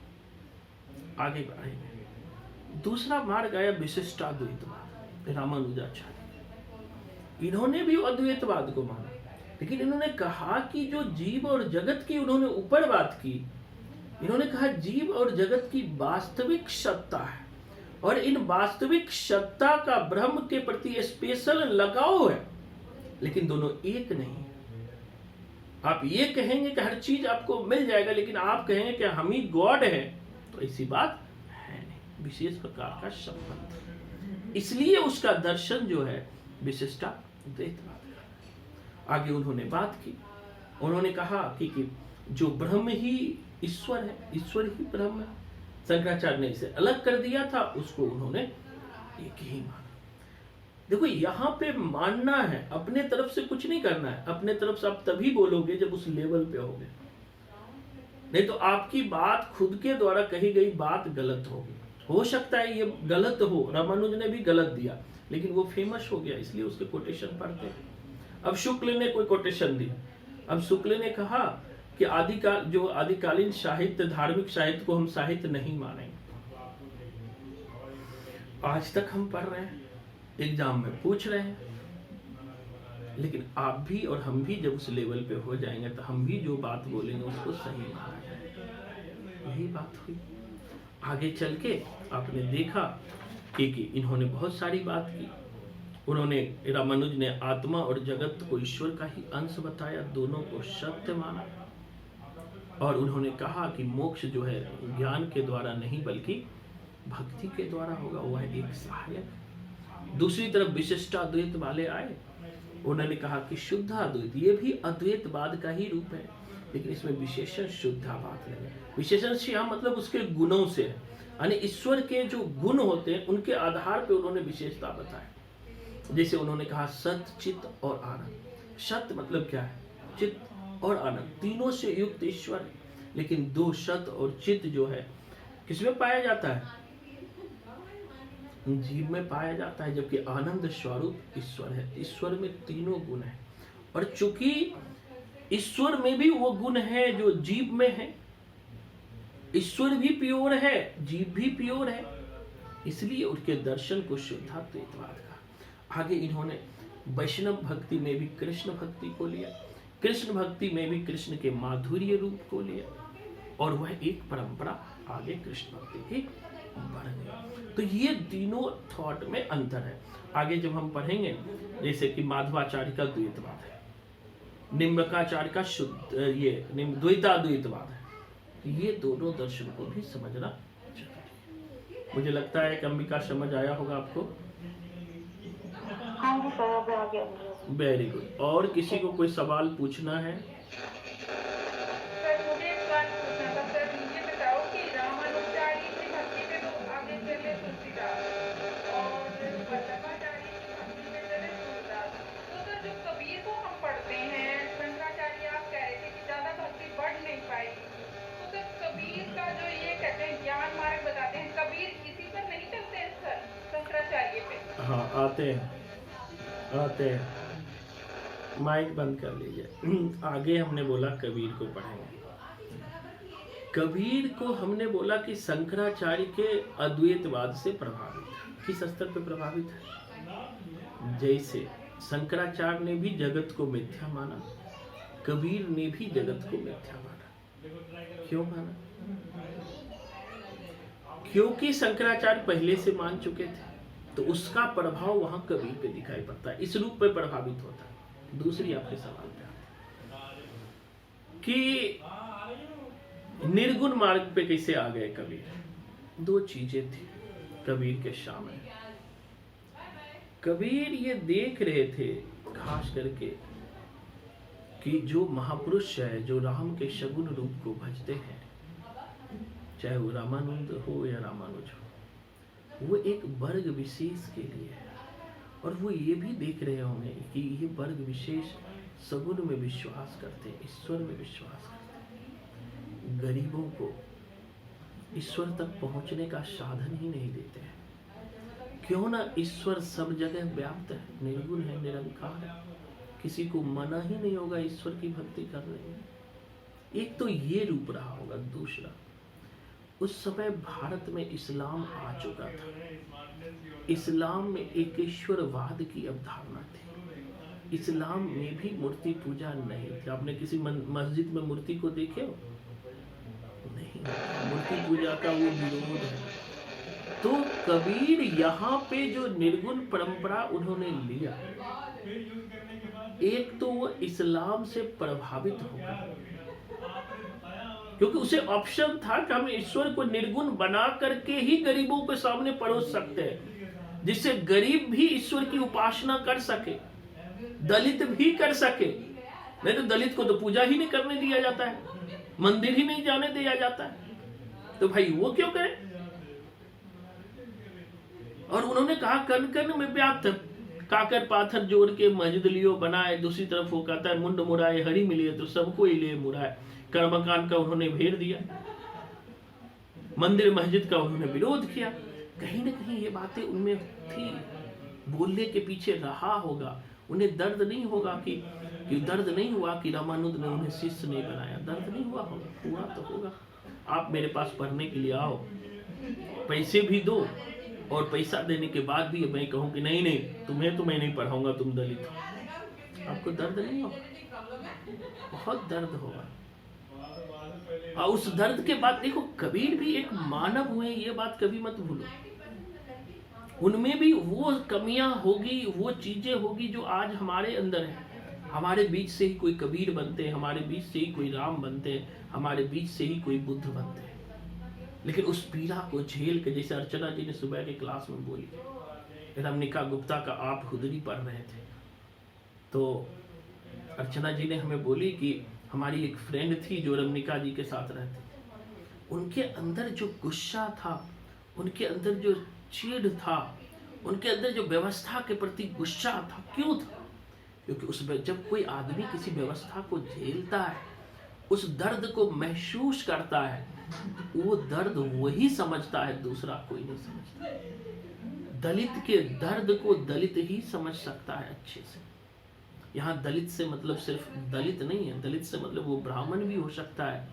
Speaker 1: आगे बढ़ेंगे। दूसरा मार्ग आया विशिष्टाद्वैतवाद, रामानुजाचार्य। इन्होंने भी अद्वैतवाद को माना, लेकिन इन्होंने कहा कि जो जीव और जगत की उन्होंने ऊपर बात की। इन्होंने कहा जीव और जगत की वास्तविक सत्ता है और इन वास्तविक सत्ता का ब्रह्म के प्रति स्पेशल लगाव है, लेकिन दोनों एक नहीं। आप ये कहेंगे कि हर चीज आपको मिल जाएगा, लेकिन आप कहेंगे कि हम ही गॉड है, तो ऐसी बात है नहीं। विशेष प्रकार का संबंध, इसलिए उसका दर्शन जो है विशिष्टाद्वैतवाद का। आगे उन्होंने बात की, उन्होंने कहा कि जो ब्रह्म ही ईश्वर है, ईश्वर ही ब्रह्म है। शंकराचार्य ने इसे अलग कर दिया था, उसको उन्होंने एक ही माना। देखो यहाँ पे मानना है, अपने तरफ से कुछ नहीं करना है। अपने तरफ से आप तभी बोलोगे जब उस लेवल पे होगे, नहीं तो आपकी बात खुद के द्वारा कही गई बात गलत होगी। हो सकता है ये गलत हो, रामानुज ने भी गलत दिया, लेकिन वो फेमस हो गया इसलिए उसके कोटेशन पढ़ते हैं। अब शुक्ल ने कोई कोटेशन दिया। अब शुक्ल ने कहा कि आदिकालीन साहित्य, धार्मिक साहित्य को हम साहित्य नहीं मानेंगे। आज तक हम पढ़ रहे हैं, एग्जाम में पूछ रहे हैं, लेकिन आप भी और हम भी जब उस लेवल पे हो जाएंगे तो हम भी जो बात बोलेंगे उसको सही माना जाएगा। यही बात हुई। आगे चल के आपने देखा कि इन्होंने बहुत सारी बात की। उन्होंने, रामानुज ने आत्मा और जगत को ईश्वर का ही अंश बताया, दोनों को सत्य माना। और उन्होंने कहा कि मोक्ष जो है ज्ञान के द्वारा नहीं बल्कि भक्ति के द्वारा होगा, वह एक सहायक। दूसरी तरफ विशिष्टाद्वैत वाले आए, उन्होंने कहा कि शुद्धाद्वैत ये भी अद्वैतवाद का ही रूप है, लेकिन इसमें विशेषण शुद्धाद्वैत है। विशेषण से यहाँ मतलब उसके गुणों से है, यानी ईश्वर के जो गुण होते हैं उनके आधार पे उन्होंने विशेषता बताई। जैसे उन्होंने कहा सत, चित्त और आनंद। सत्य मतलब क्या है? चित्त और आनंद, तीनों से युक्त ईश्वर है। लेकिन दो सत और चित्त जो है किसमें पाया जाता है? जीव में पाया जाता है, जबकि आनंद स्वरूप ईश्वर है। ईश्वर में तीनों गुण है, और चूंकि ईश्वर में भी वो गुण है जो जीव में है, ईश्वर भी प्योर है, जीव भी प्योर है, इसलिए उसके दर्शन को शुद्धाद्वैतवाद का। आगे इन्होंने वैष्णव भक्ति में भी कृष्ण भक्ति को लिया, कृष्ण भक्ति में भी कृष्ण के माधुर्य रूप को लिया, और वह एक परंपरा आगे कृष्ण भक्ति की बढ़ गई। तो ये तीनों थॉट में अंतर है। आगे जब हम पढ़ेंगे, जैसे कि माधवाचार्य का द्वैतवाद है, निम्बकाचार्य का शुद्ध ये द्वैताद्वैतवाद है, ये दोनों दर्शन को भी समझना चाहिए। मुझे लगता है कि अंबिका समझ आया होगा आपको।
Speaker 4: हाँ जी सर, अब आ गया मुझे।
Speaker 1: Very good. और किसी को कोई सवाल पूछना है?
Speaker 10: सर मुझे एक बात पूछना था सर, मुझे बताओ कि रामानुजाचार्य की भक्ति में तो आगे चले तुलसीदास और वल्लभाचार्य की भक्ति में चले सूरदास, तो सर जो कबीर को हम पढ़ते हैं, शंकराचार्य आप कह रहे थे कि ज्यादा भक्ति बढ़ नहीं पाएगी, तो सर कबीर का जो ये कहते हैं ज्ञान मार्ग बताते हैं, कबीर इसी पर नहीं चलते हैं सर, शंकराचार्य पे?
Speaker 1: हाँ, आते हैं। माइक बंद कर लीजिए। आगे हमने बोला कबीर को पढ़ेंगे। कबीर को हमने बोला कि शंकराचार्य के अद्वैतवाद से प्रभावित है। किस स्तर पे प्रभावित है? जैसे शंकराचार्य ने भी जगत को मिथ्या माना, कबीर ने भी जगत को मिथ्या माना। क्यों माना? क्योंकि शंकराचार्य पहले से मान चुके थे, तो उसका प्रभाव वहां कबीर पे दिखाई पड़ता है, इस रूप पे प्रभावित होता है। दूसरी आपके सवाल पे कि निर्गुण मार्ग पे कैसे आ गए कबीर? दो चीजें थी कबीर के सामने। कबीर ये देख रहे थे खास करके कि जो महापुरुष है, जो राम के सगुण रूप को भजते हैं, चाहे वो रामानंद हो या रामानुज हो, वो एक वर्ग विशेष के लिए है, और वो ये भी देख रहे होंगे कि ये वर्ग विशेष सगुन में विश्वास करते हैं, ईश्वर में विश्वास करते हैं, गरीबों को ईश्वर तक पहुंचने का साधन ही नहीं देते हैं। क्यों ना ईश्वर सब जगह व्याप्त है, निर्गुण है, निरंकार है, किसी को मना ही नहीं होगा ईश्वर की भक्ति करने में। एक तो ये रूप रहा होगा। दूसरा, उस समय भारत में इस्लाम आ चुका था। इस्लाम में एकेश्वरवाद की अवधारणा थी। इस्लाम में भी मूर्ति पूजा नहीं थी। आपने किसी मस्जिद में मूर्ति को देखे हो? नहीं, मूर्ति पूजा का वो विरोध है। तो कबीर यहाँ पे जो निर्गुण परंपरा उन्होंने लिया, एक तो वो इस्लाम से प्रभावित होगा, क्योंकि उसे ऑप्शन था कि हम ईश्वर को निर्गुण बना करके ही गरीबों के सामने परोस सकते हैं, जिससे गरीब भी ईश्वर की उपासना कर सके, दलित भी कर सके। नहीं तो दलित को तो पूजा ही नहीं करने दिया जाता है, मंदिर ही नहीं जाने दिया जाता है, तो भाई वो क्यों करे? और उन्होंने कहा कण कण में व्याप्त, काकर पाथर जोड़ के मस्जिद लियो बनाए, दूसरी तरफ वो कहता है मुंड मुराए हरी मिली है तो सबको ही ले मुराए। कर्मकांड का उन्होंने भेड़ दिया, मंदिर मस्जिद का उन्होंने विरोध किया। कहीं ना कहीं ये बातें उनमें थी, बोलने के पीछे रहा होगा। उन्हें दर्द नहीं होगा कि दर्द नहीं हुआ कि रामानुज ने उन्हें शिष्य नहीं बनाया, दर्द नहीं हुआ होगा, हुआ तो होगा। आप मेरे पास पढ़ने के लिए आओ, पैसे भी दो, और पैसा देने के बाद भी मैं कहूँ कि नहीं नहीं तुम्हें तो मैं नहीं पढ़ाऊंगा, तुम दलित हो, आपको दर्द नहीं होगा? बहुत दर्द होगा। और उस दर्द के बाद देखो, कबीर भी एक मानव हुए, ये बात कभी मत भूलो। उनमें भी वो कमियां होगी, वो चीजें होगी जो आज हमारे अंदर है। हमारे बीच से ही कोई कबीर बनते हैं, हमारे बीच से ही कोई राम बनते हैं, हमारे बीच से ही कोई बुद्ध बनते हैं। लेकिन उस पीड़ा को झेल के, जैसे अर्चना जी ने सुबह की क्लास में बोली, रमनिका गुप्ता का आप हुदरी पढ़ रहे थे, तो अर्चना जी ने हमें बोली कि हमारी एक फ्रेंड थी जो रमनिका जी के साथ रहती थी, उनके अंदर जो गुस्सा था, उनके अंदर जो चिढ़ था, उनके अंदर जो व्यवस्था के प्रति गुस्सा था, क्यों था? क्योंकि उस जब कोई आदमी किसी व्यवस्था को झेलता है, उस दर्द को महसूस करता है, वो दर्द वही समझता है, दूसरा कोई नहीं समझता। दलित के दर्द को दलित ही समझ सकता है अच्छे से। यहाँ दलित से मतलब सिर्फ दलित नहीं है, दलित से मतलब वो ब्राह्मण भी हो सकता है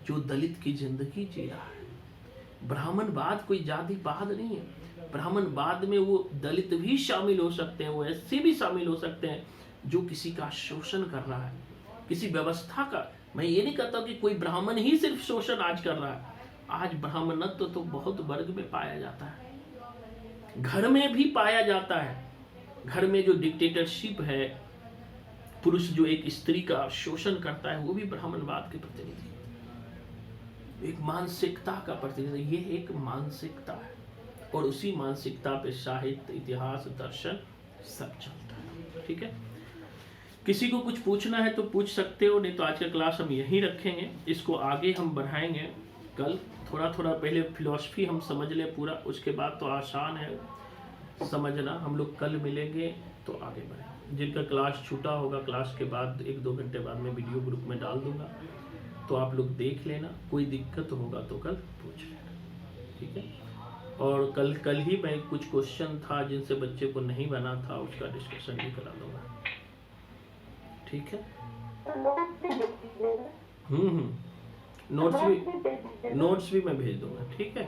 Speaker 1: जो दलित की जिंदगी जी रहा है। ब्राह्मणवाद कोई जातिवाद नहीं है। ब्राह्मणवाद में वो दलित भी शामिल हो सकते हैं, वो ऐसे भी शामिल हो सकते हैं जो किसी का शोषण कर रहा है, किसी व्यवस्था का। मैं ये नहीं कहता कि कोई ब्राह्मण ही सिर्फ शोषण आज कर रहा है। आज ब्राह्मणत्व तो बहुत वर्ग में पाया जाता है, घर में भी पाया जाता है। घर में जो डिक्टेटरशिप है, पुरुष जो एक स्त्री का शोषण करता है, वो भी ब्राह्मणवाद के प्रतिनिधि, एक मानसिकता का प्रतिनिधि। ये एक मानसिकता है, और उसी मानसिकता पे साहित्य, इतिहास, दर्शन सब चलता है। ठीक है, किसी को कुछ पूछना है तो पूछ सकते हो, नहीं तो आज का क्लास हम यहीं रखेंगे। इसको आगे हम बढ़ाएंगे कल। थोड़ा थोड़ा पहले फिलॉसफी हम समझ ले पूरा, उसके बाद तो आसान है समझना। हम लोग कल मिलेंगे तो आगे बढ़ेंगे। जिनका क्लास छूटा होगा, क्लास के बाद 1-2 घंटे बाद मैं वीडियो ग्रुप में डाल दूंगा, तो आप लोग देख लेना। कोई दिक्कत होगा तो कल पूछ लेना, ठीक है। और कल ही मैं कुछ क्वेश्चन था जिनसे बच्चे को नहीं बना था, उसका डिस्कशन भी करा दूंगा, ठीक है। नोट्स भी मैं भेज दूंगा, ठीक है।